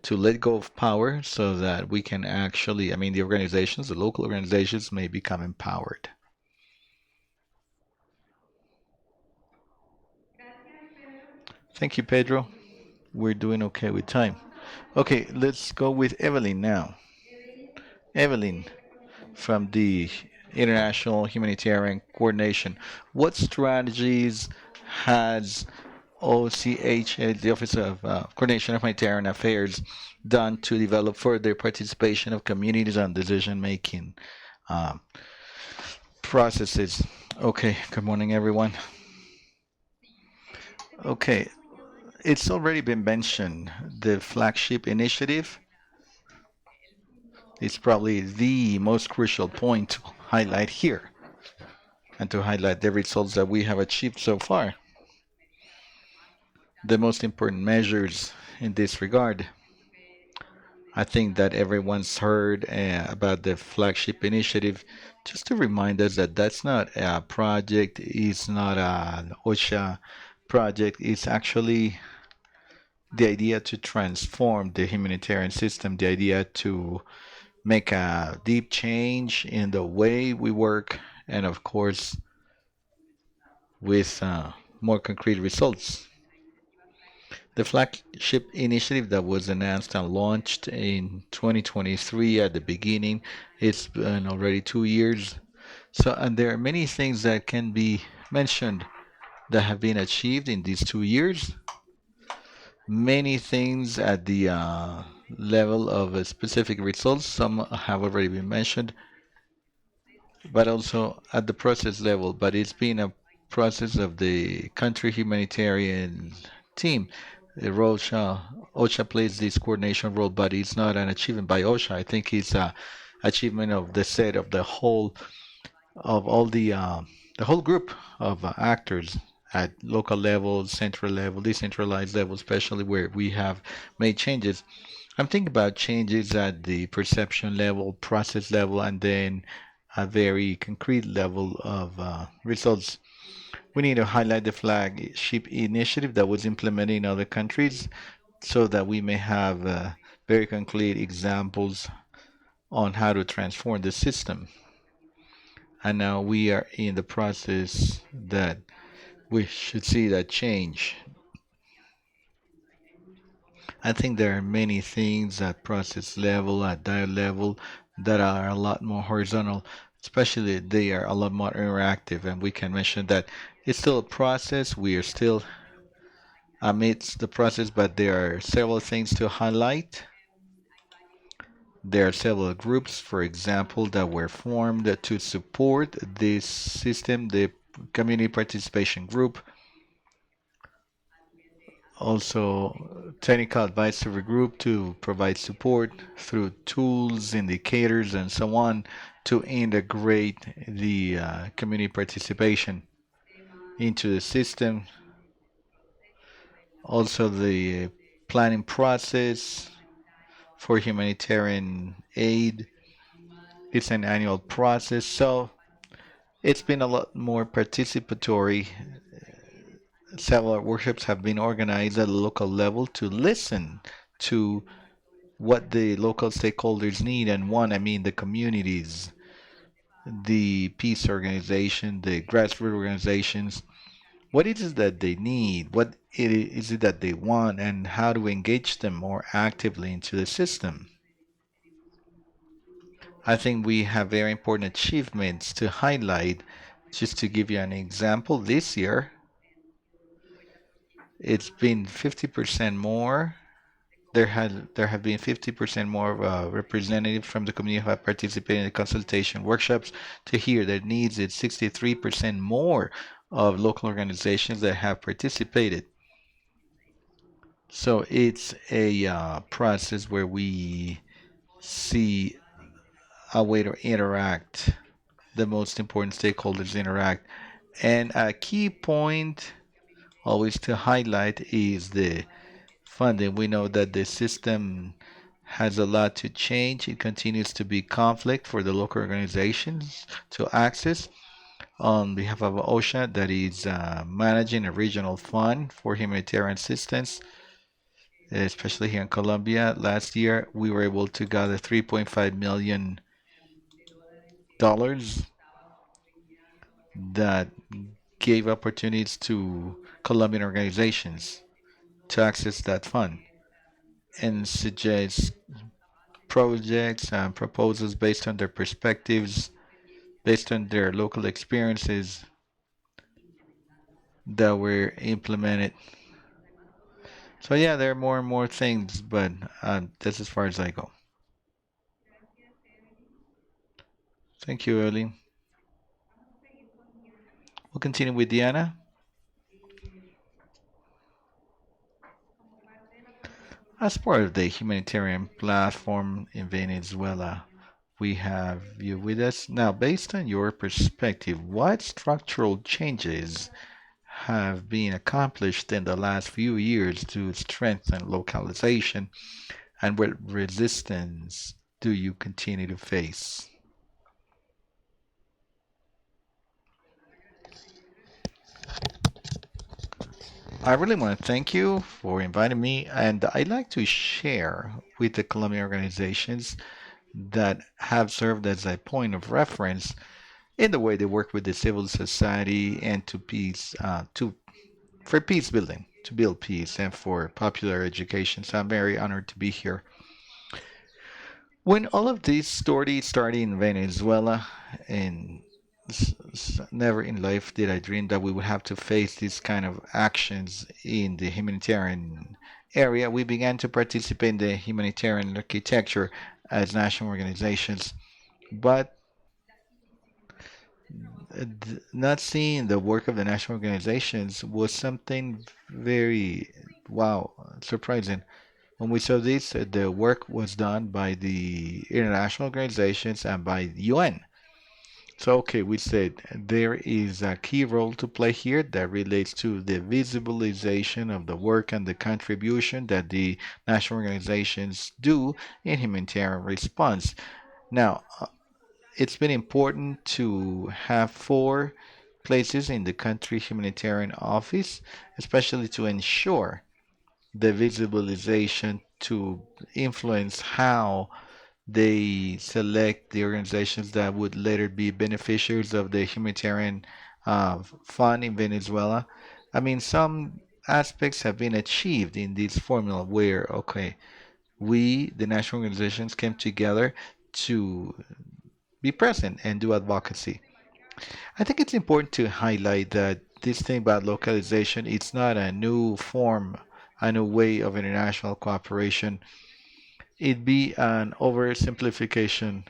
[SPEAKER 1] to let go of power so that we can actually, I mean, the organizations, the local organizations may become empowered. Thank you, Pedro. We're doing okay with time. Okay, let's go with Eveline now. Eveline from the International Humanitarian Coordination. What strategies has OCHA, the Office of Coordination of Humanitarian Affairs, done to develop further participation of communities on decision-making um, processes? Okay, good morning, everyone. Okay, it's already been mentioned. The flagship initiative is probably the most crucial point to highlight here and to highlight the results that we have achieved so far. The most important measures in this regard. I think that everyone's heard about the flagship initiative. Just to remind us that that's not a project, it's not an OCHA project, it's actually the idea to transform the humanitarian system, the idea to make a deep change in the way we work, and of course, with more concrete results. The flagship initiative that was announced and launched in 2023 at the beginning, it's been already 2 years. So, and there are many things that can be mentioned that have been achieved in these 2 years. Many things at the level of specific results. Some have already been mentioned, but also at the process level. But it's been a process of the country humanitarian team. The OCHA plays this coordination role, but it's not an achievement by OCHA. I think it's a achievement of the set of the whole of all the whole group of actors at local level, central level, decentralized level, especially where we have made changes. I'm thinking about changes at the perception level, process level, and then a very concrete level of results. We need to highlight the flagship initiative that was implemented in other countries so that we may have very concrete examples on how to transform the system. And now we are in the process that we should see that change. I think there are many things at process level, at dial level, that are a lot more horizontal, especially they are a lot more interactive. And we can mention that it's still a process. We are still amidst the process, but there are several things to highlight. There are several groups, for example, that were formed to support this system, the community participation group, also technical advisory group to provide support through tools, indicators, and so on to integrate the community participation into the system. Also the planning process for humanitarian aid. It's an annual process, so it's been a lot more participatory several workshops have been organized at a local level to listen to what the local stakeholders need and want. I mean, the communities, the peace organization, the grassroots organizations. What is it that they need? What is it that they want? And how to engage them more actively into the system? I think we have very important achievements to highlight. Just to give you an example, this year it's been 50% more. There have been 50% more representatives from the community who have participated in the consultation workshops to hear their needs. It's 63% more of local organizations that have participated. So it's a process where we see a way to interact, the most important stakeholders interact. And a key point always to highlight is the funding. We know that the system has a lot to change. It continues to be conflict for the local organizations to access. On behalf of OCHA, that is managing a regional fund for humanitarian assistance, especially here in Colombia. Last year, we were able to gather $3.5 million that gave opportunities to Colombian organizations to access that fund and suggest projects and proposals based on their perspectives, based on their local experiences that were implemented. So yeah, there are more and more things, but that's as far as I go. Thank you, Eveline. We'll continue with Diana. As part of the humanitarian platform in Venezuela, we have you with us. Now, based on your perspective, what structural changes have been accomplished in the last few years to strengthen localization, and what resistance do you continue to face? I really want to thank you for inviting me, and I'd like to share with the Colombian organizations that have served as a point of reference in the way they work with the civil society and to peace, to for peace building, to build peace, and for popular education. So I'm very honored to be here. When all of this story started in Venezuela, and never in life did I dream that we would have to face these kind of actions in the humanitarian area, we began to participate in the humanitarian architecture as national organizations. But not seeing the work of the national organizations was something very, wow, surprising. When we saw this, the work was done by the international organizations and by the UN. So, okay, we said there is a key role to play here that relates to the visibilization of the work and the contribution that the national organizations do in humanitarian response. Now, it's been important to have four places in the country humanitarian office, especially to ensure the visibilization to influence how they select the organizations that would later be beneficiaries of the humanitarian fund in Venezuela. I mean, some aspects have been achieved in this formula where, okay, we, the national organizations, came together to be present and do advocacy. I think it's important to highlight that this thing about localization, it's not a new form, a new way of international cooperation. It be an oversimplification.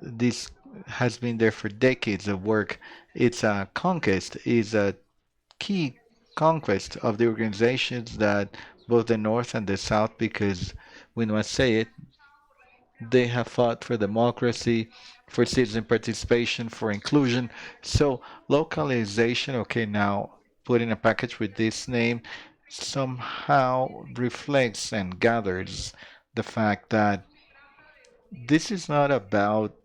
[SPEAKER 1] This has been there for decades of work. It's a conquest, is a key conquest of the organizations that both the North and the South, because we must say it, they have fought for democracy, for citizen participation, for inclusion. So localization, okay, now put in a package with this name, somehow reflects and gathers the fact that this is not about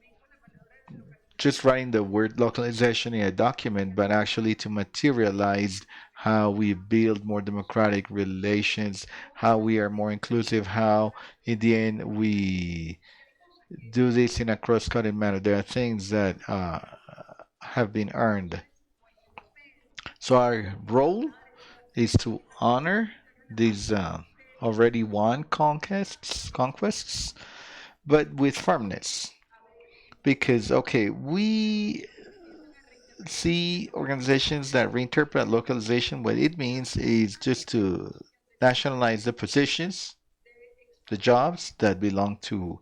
[SPEAKER 1] just writing the word localization in a document, but actually to materialize how we build more democratic relations, how we are more inclusive, how in the end we do this in a cross-cutting manner. There are things that have been earned. So our role is to honor these already won conquests, but with firmness. Because, okay, we see organizations that reinterpret localization. What it means is just to nationalize the positions, the jobs that belong to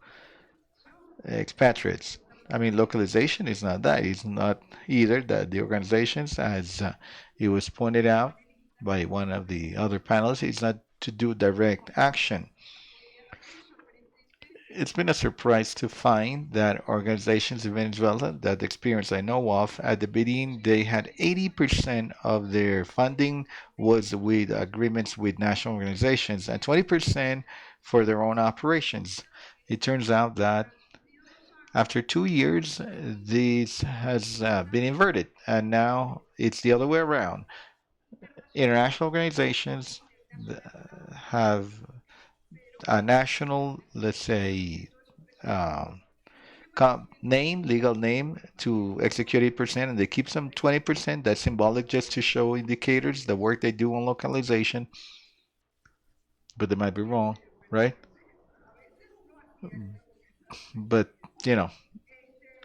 [SPEAKER 1] expatriates. I mean, localization is not that. It's not either that the organizations, as it was pointed out by one of the other panelists, it's not to do direct action. It's been a surprise to find that organizations in Venezuela, that the experience I know of, at the beginning, they had 80% of their funding was with agreements with national organizations and 20% for their own operations. It turns out that after 2 years, this has been inverted, and now it's the other way around. International organizations have a national, let's say, um, legal name to execute 8%, and they keep some 20%. That's symbolic just to show indicators, the work they do on localization, but they might be wrong, right? But, you know,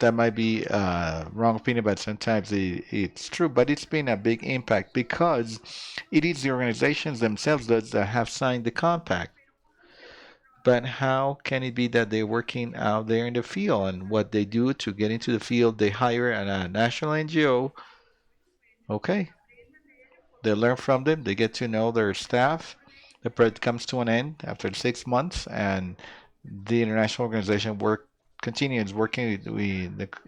[SPEAKER 1] that might be a wrong opinion, but sometimes it's true. But it's been a big impact because it is the organizations themselves that have signed the compact. But how can it be that they're working out there in the field and what they do to get into the field? They hire a national NGO. Okay, they learn from them. They get to know their staff. The project comes to an end after 6 months, and the international organization continues working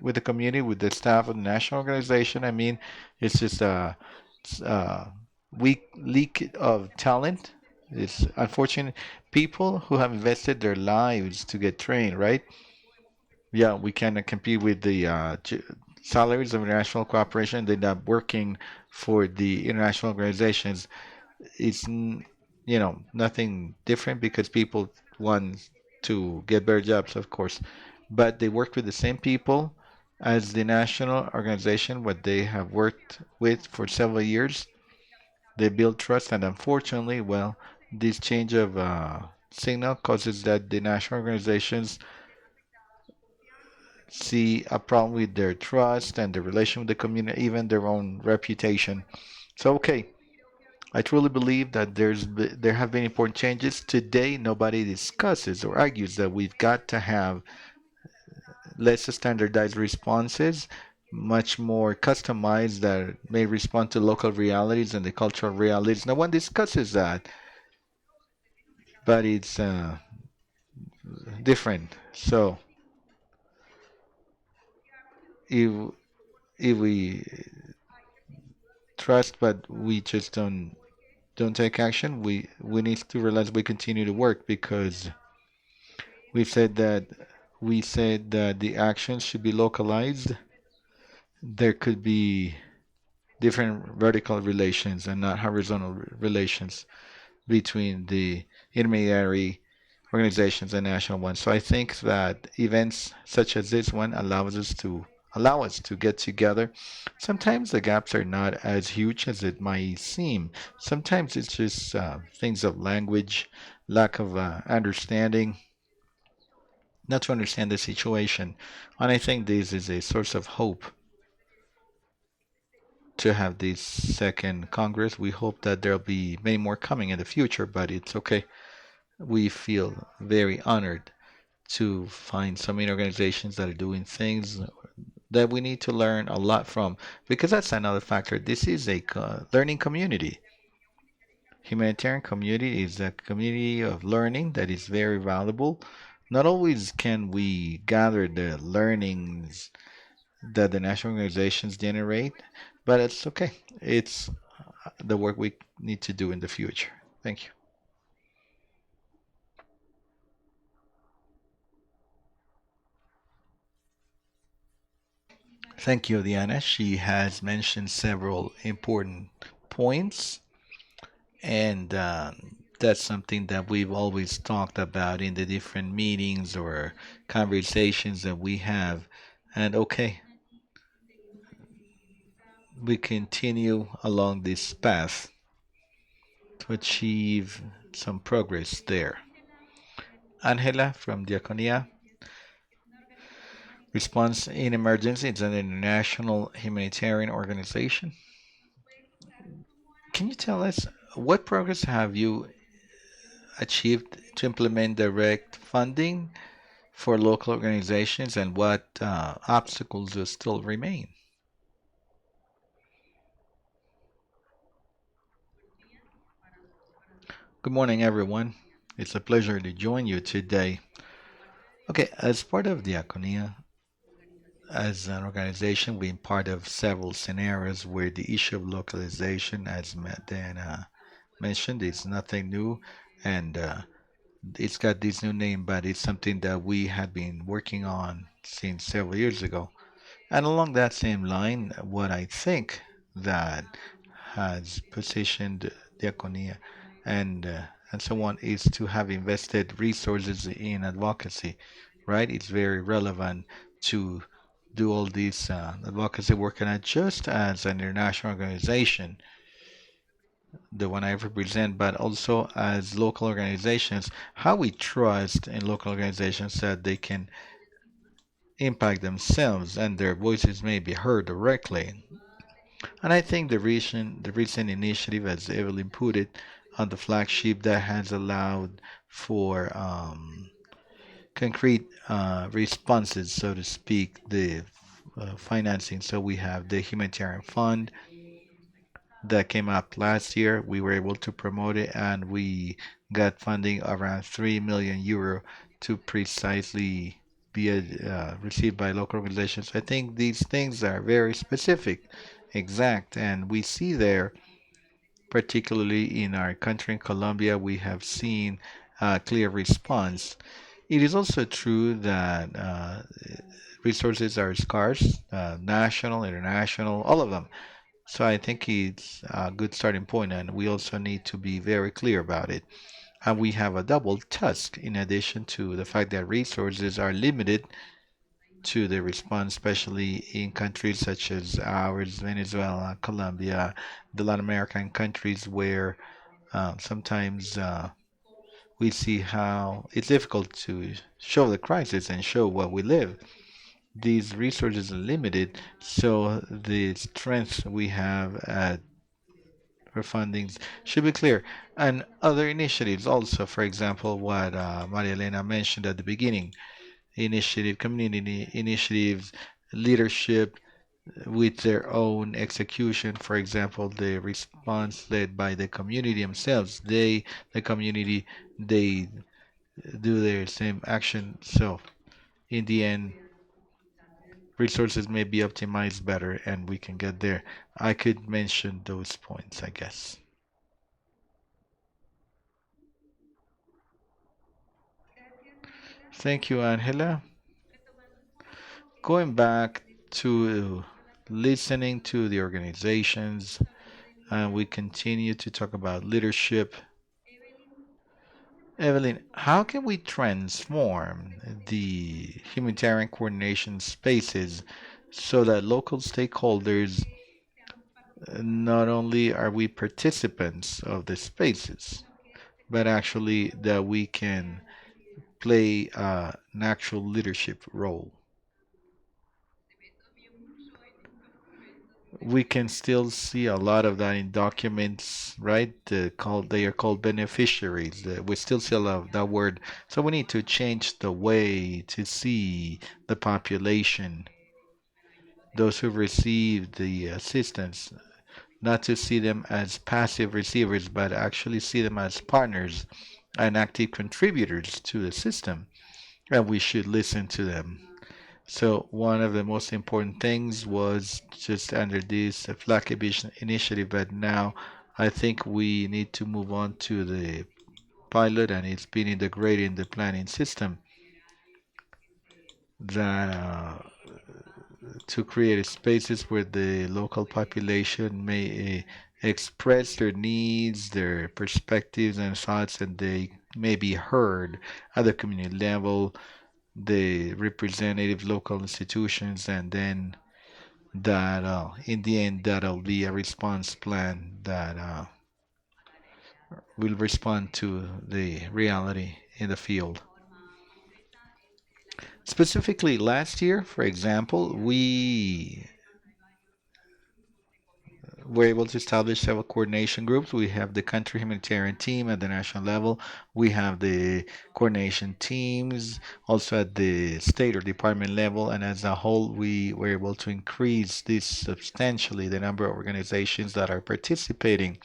[SPEAKER 1] with the community, with the staff of the national organization. I mean, it's just a weak leak of talent. It's unfortunate people who have invested their lives to get trained, right? Yeah, we cannot compete with the salaries of international cooperation. They're not working for the international organizations. It's nothing different because people want to get better jobs, of course, but they work with the same people as the national organization, what they have worked with for several years. They build trust, and unfortunately, well, this change of signal causes that the national organizations see a problem with their trust and the relation with the community, even their own reputation. So, okay, I truly believe that there have been important changes. Today, nobody discusses or argues that we've got to have less standardized responses, much more customized that may respond to local realities and the cultural realities. No one discusses that, but it's different. So if if we trust but we just don't take action, we need to realize we continue to work because we said that we said that the actions should be localized. There could be different vertical relations and not horizontal relations between the intermediary organizations and national ones. So I think that events such as this one allow us to get together. Sometimes the gaps are not as huge as it might seem. Sometimes it's just things of language, lack of understanding, not to understand the situation. And I think this is a source of hope to have this second Congress. We hope that there'll be many more coming in the future, but it's okay. We feel very honored to find so many organizations that are doing things that we need to learn a lot from, because that's another factor. This is a learning community. Humanitarian community is a community of learning that is very valuable. Not always can we gather the learnings that the national organizations generate, but it's okay. It's the work we need to do in the future. Thank you. Thank you, Diana. She has mentioned several important points, and that's something that we've always talked about in the different meetings or conversations that we have. And okay, we continue along this path to achieve some progress there. Ángela from Diakonie, Response in Emergency. It's an international humanitarian organization. Can you tell us what progress have you achieved to implement direct funding for local organizations and what obstacles still remain? Good morning, everyone. It's a pleasure to join you today. Okay, as part of Diakonia, as an organization, we're part of several scenarios where the issue of localization, as Dan mentioned, is nothing new, and it's got this new name, but it's something that we have been working on since several years ago. And along that same line, what I think that has positioned Diakonia and and so on is to have invested resources in advocacy, right? It's very relevant to do all this advocacy work, and not just as an international organization, the one I represent, but also as local organizations, how we trust in local organizations that they can impact themselves and their voices may be heard directly. And I think the recent initiative, as Eveline put it, on the flagship that has allowed for concrete responses, so to speak, the financing. So we have the humanitarian fund that came up last year. We were able to promote it, and we got funding around 3 million euro to precisely be received by local organizations. I think these things are very specific, exact, and we see there, particularly in our country in Colombia, we have seen a clear response. It is also true that resources are scarce, national, international, all of them. So I think it's a good starting point, and we also need to be very clear about it. And we have a double task in addition to the fact that resources are limited to the response, especially in countries such as ours, Venezuela, Colombia, the Latin American countries, where sometimes we see how it's difficult to show the crisis and show what we live. These resources are limited, so the strength we have for fundings should be clear. And other initiatives also, for example, what Maria Elena mentioned at the beginning, community initiatives, leadership with their own execution. For example, the response led by the community themselves. The community, they do their same action. So in the end, resources may be optimized better and we can get there. I could mention those points, I guess. Thank you, Ángela. Going back to listening to the organizations, and we continue to talk about leadership. Eveline, how can we transform the humanitarian coordination spaces so that local stakeholders not only are we participants of the spaces, but actually that we can play an actual leadership role? We can still see a lot of that in documents, right? They are called beneficiaries. We still see a lot of that word. So we need to change the way to see the population, those who receive the assistance, not to see them as passive receivers, but actually see them as partners and active contributors to the system. And we should listen to them. So one of the most important things was just under this flagship initiative, but now I think we need to move on to the pilot, and it's been integrated in the planning system that to create spaces where the local population may express their needs, their perspectives and thoughts, and they may be heard at the community level, the representative local institutions, and then that in the end that'll be a response plan that will respond to the reality in the field. Specifically, last year, for example, we were able to establish several coordination groups. We have the country humanitarian team at the national level. We have the coordination teams also at the state or department level. And as a whole, we were able to increase this substantially, the number of organizations that are participating.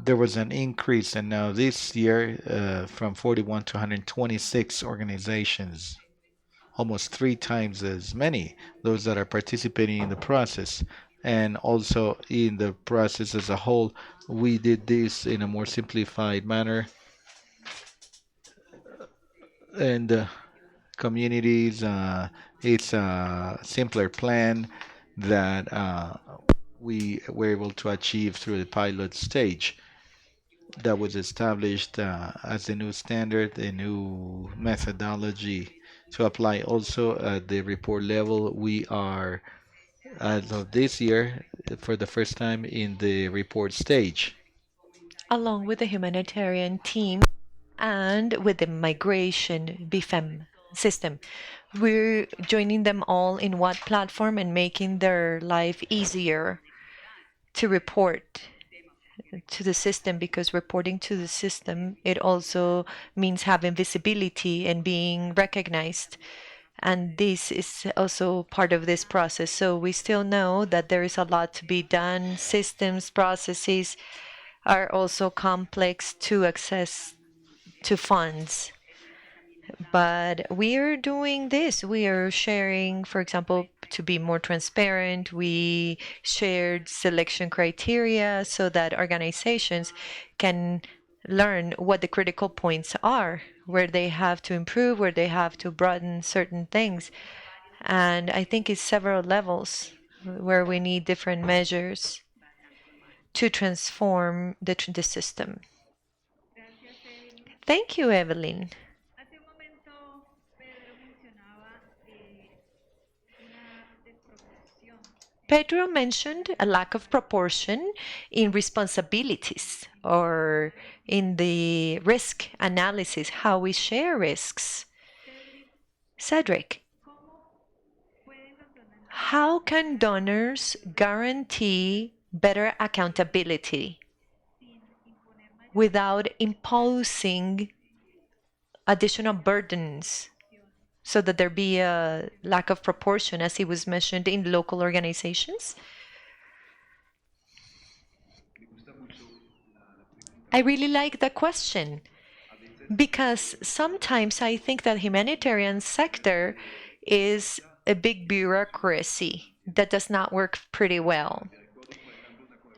[SPEAKER 1] There was an increase, and now this year, from 41 to 126 organizations, almost three times as many, those that are participating in the process. And also in the process as a whole, we did this in a more simplified manner. And communities, it's a simpler plan that we were able to achieve through the pilot stage that was established as the new standard, a new methodology to apply also at the report level. We are, as of this year, for the first time in the report stage.
[SPEAKER 3] Along with the humanitarian team and with the migration BFEM system. We're joining them all in one platform and making their life easier to report to the system, because reporting to the system, it also means having visibility and being recognized. And this is also part of this process. So we still know that there is a lot to be done. Systems, processes are also complex to access to funds. But we are doing this. We are sharing, for example, to be more transparent. We shared selection criteria so that organizations can learn what the critical points are, where they have to improve, where they have to broaden certain things. And I think it's several levels where we need different measures to transform the system. Thank you, Eveline. Pedro mentioned a lack of proportion in responsibilities or in the risk analysis, how we share risks. Cédric, how can donors guarantee better accountability without imposing additional burdens so that there be a lack of proportion, as it was mentioned in local organizations? I really like the question, because sometimes I think that humanitarian sector is a big bureaucracy that does not work pretty well.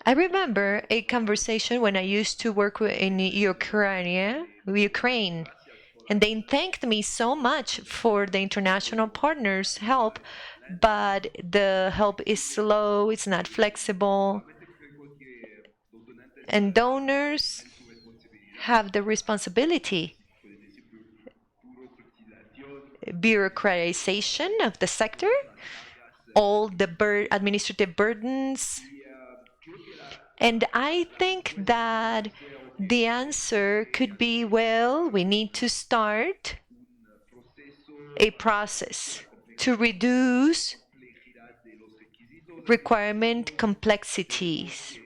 [SPEAKER 3] I remember a conversation when I used to work in Ukraine, and they thanked me so much for the international partners' help, but the help is slow, it's not flexible, and donors have the responsibility. Bureaucratization of the sector, all the administrative burdens. And I think that the answer could be, well, we need to start a process to reduce requirement complexities.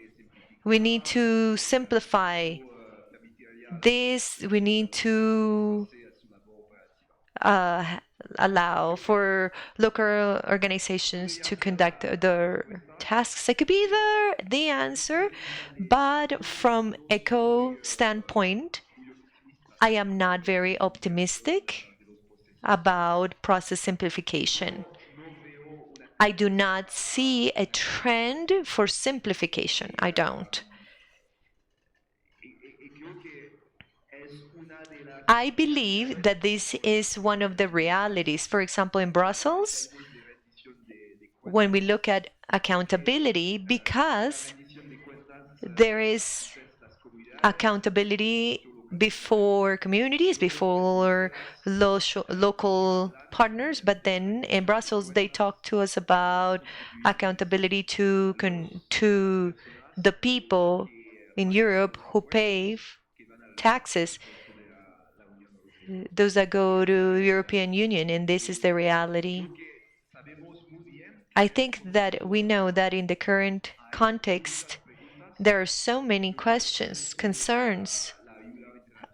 [SPEAKER 3] We need to simplify this. We need to allow for local organizations to conduct their tasks. It could be the answer, but from ECHO standpoint, I am not very optimistic about process simplification. I do not see a trend for simplification. I don't. I believe that this is one of the realities. For example, in Brussels, when we look at accountability, because there is accountability before communities, before local partners, but then in Brussels they talk to us about accountability to the people in Europe who pay taxes, those that go to European Union, and this is the reality. I think that we know that in the current context, there are so many questions, concerns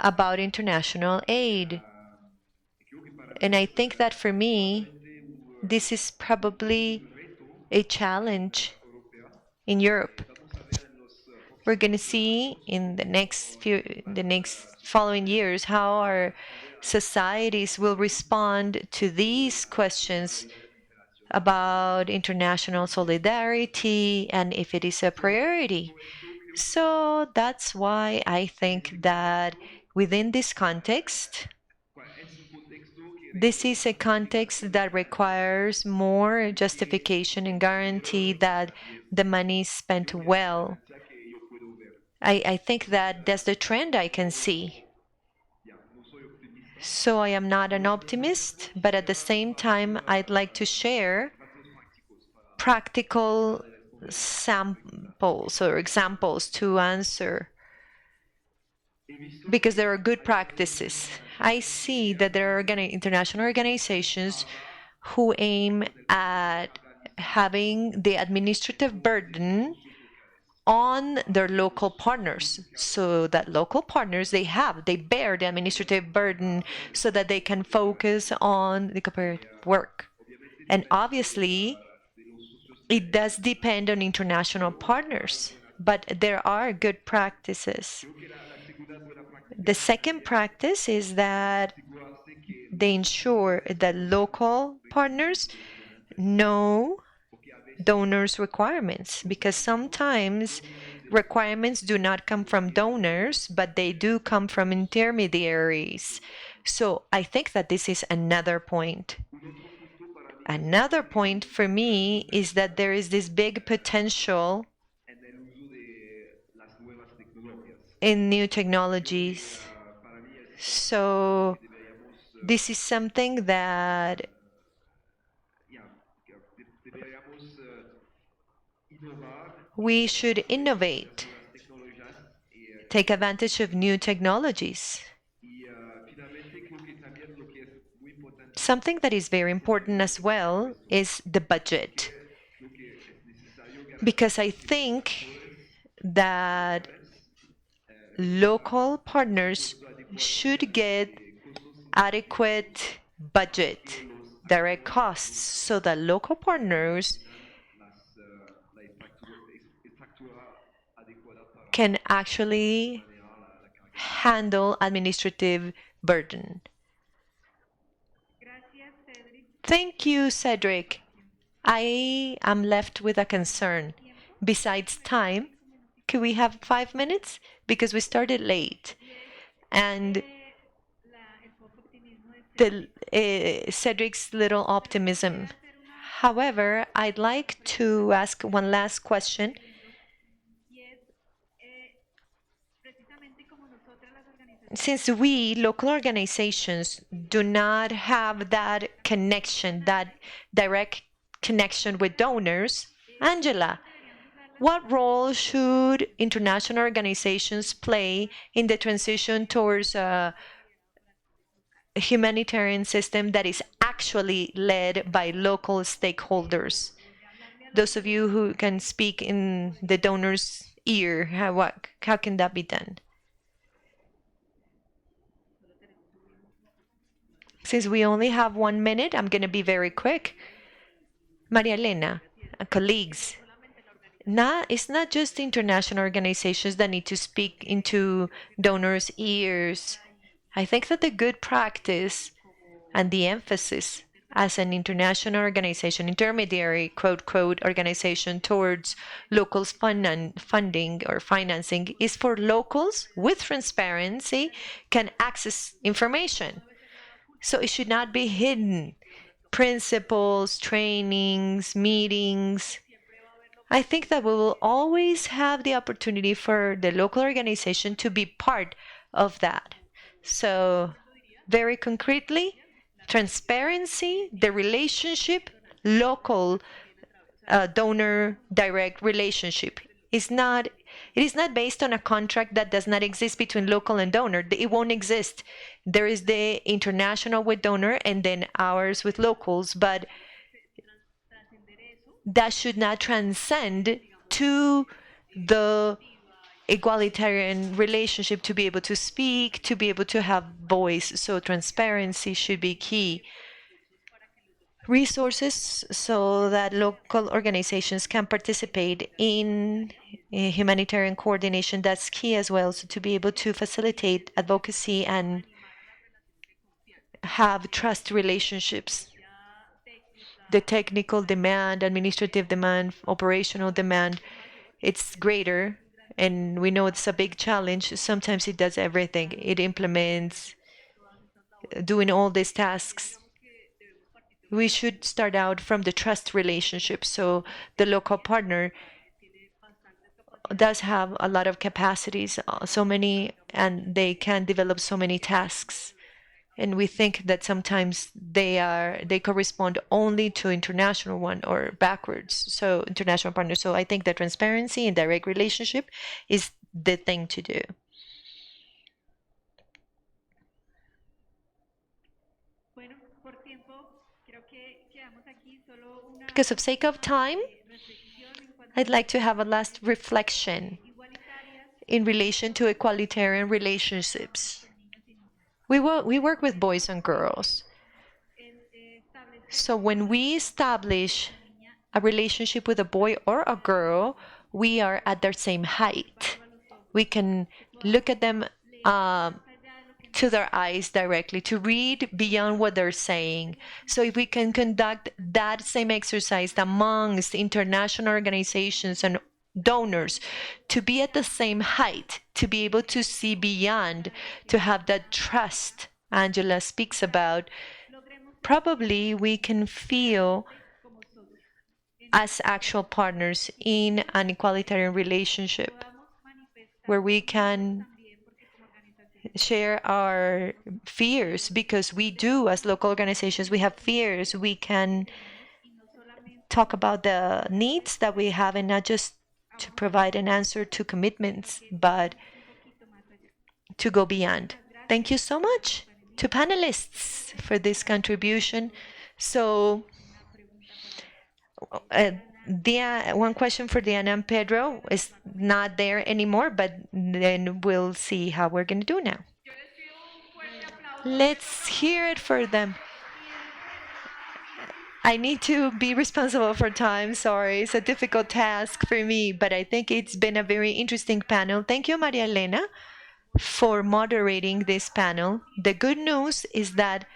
[SPEAKER 3] about international aid. And I think that for me, this is probably a challenge in Europe. We're going to see in the next following years how our societies will respond to these questions about international solidarity and if it is a priority. So that's why I think that within this context, this is a context that requires more justification and guarantee that the money is spent well. I think that that's the trend I can see. So I am not an optimist, but at the same time, I'd like to share practical samples or examples to answer, because there are good practices. I see that there are international organizations who aim at having the administrative burden on their local partners, so that local partners they bear the administrative burden so that they can focus on the cooperative work. And obviously it does depend on international partners, but there are good practices. The second practice is that they ensure that local partners know donors' requirements, because sometimes requirements do not come from donors, but they do come from intermediaries. So I think that this is another point. Another point for me is that there is this big potential in new technologies. So this is something that we should innovate, take advantage of new technologies. Something that is very important as well is the budget, because I think that local partners should get adequate budget, direct costs, so that local partners can actually handle administrative burden. Thank you, Cédric. I am left with a concern. Besides time, could we have 5 minutes? Because we started late. And Cédric's little optimism. However, I'd like to ask one last question. Since we, local organizations, do not have that connection, that direct connection with donors, Ángela, what role should international organizations play in the transition towards a humanitarian system that is actually led by local stakeholders? Those of you who can speak in the donor's ear, how can that be done? Since we only have 1 minute, I'm going to be very quick. María Elena, colleagues, it's not just international organizations that need to speak into donors' ears. I think that the good practice and the emphasis as an international organization, intermediary, quote, quote, organization towards locals funding or financing is for locals with transparency can access information. So it should not be hidden. principles, trainings, meetings. I think that we will always have the opportunity for the local organization to be part of that. So, very concretely, transparency, the relationship, local donor direct relationship is not it is not based on a contract that does not exist between local and donor. It won't exist. There is the international with donor and then ours with locals, but that should not transcend to the egalitarian relationship, to be able to speak, to be able to have voice. So transparency should be key. Resources so that local organizations can participate in humanitarian coordination, that's key as well. So to be able to facilitate advocacy and have trust relationships. The technical demand, administrative demand, operational demand, it's greater, and we know it's a big challenge. Sometimes it does everything. It implements doing all these tasks. We should start out from the trust relationship. So the local partner does have a lot of capacities, so many, and they can develop so many tasks. And we think that sometimes they correspond only to international one or backwards, so international partners. So I think that transparency and direct relationship is the thing to do. Because of sake of time, I'd like to have a last reflection in relation to egalitarian relationships. We work with boys and girls. So when we establish a relationship with a boy or a girl, we are at their same height. We can look at them to their eyes directly, to read beyond what they're saying. So if we can conduct that same exercise amongst international organizations and donors, to be at the same height, to be able to see beyond, to have that trust Ángela speaks about, probably we can feel as actual partners in an egalitarian relationship where we can share our fears, because we do, as local organizations, we have fears. We can talk about the needs that we have, and not just to provide an answer to commitments, but to go beyond. Thank you so much to panelists for this contribution. So one question for Diana and Pedro is not there anymore, but then we'll see how we're going to do now. Let's hear it for them. I need to be responsible for time. Sorry, it's a difficult task for me, but I think it's been a very interesting panel. Thank you, María Elena, for moderating this panel. The good news is that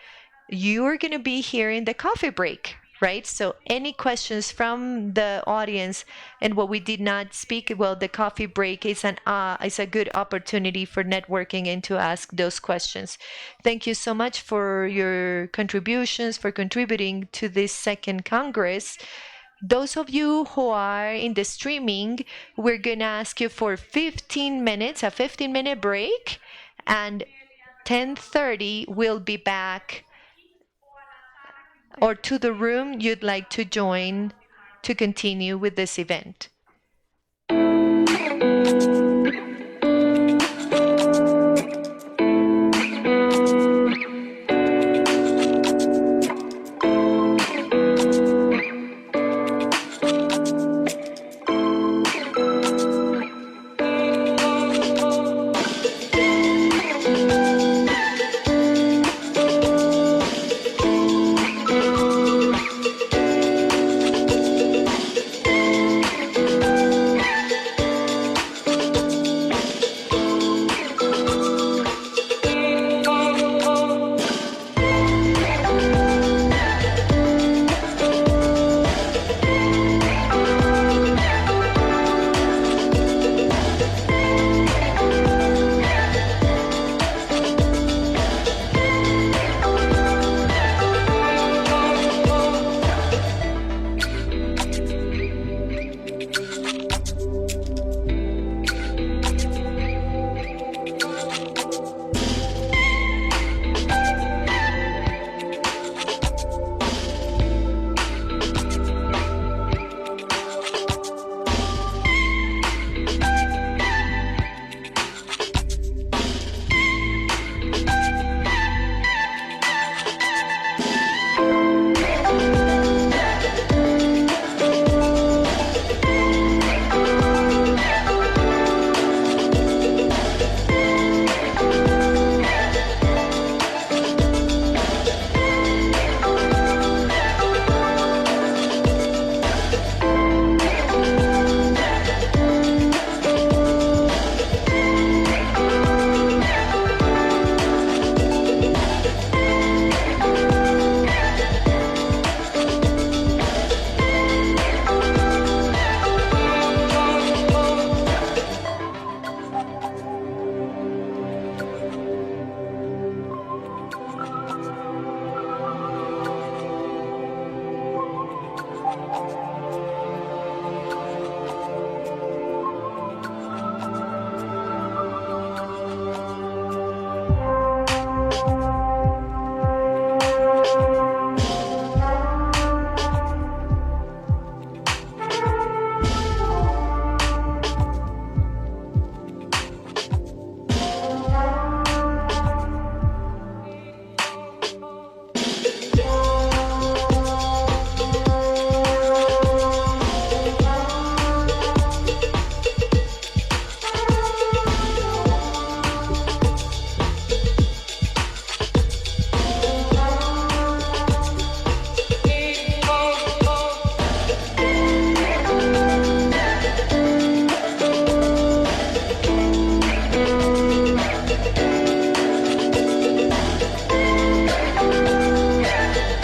[SPEAKER 3] you're going to be here in the coffee break, right? So any questions from the audience and what we did not speak, well, the coffee break is a good opportunity for networking and to ask those questions. Thank you so much for your contributions, for contributing to this second Congress. Those of you who are in the streaming, we're going to ask you for 15 minutes, a 15-minute break, and 10:30 we'll be back, or to the room you'd like to join to continue with this event.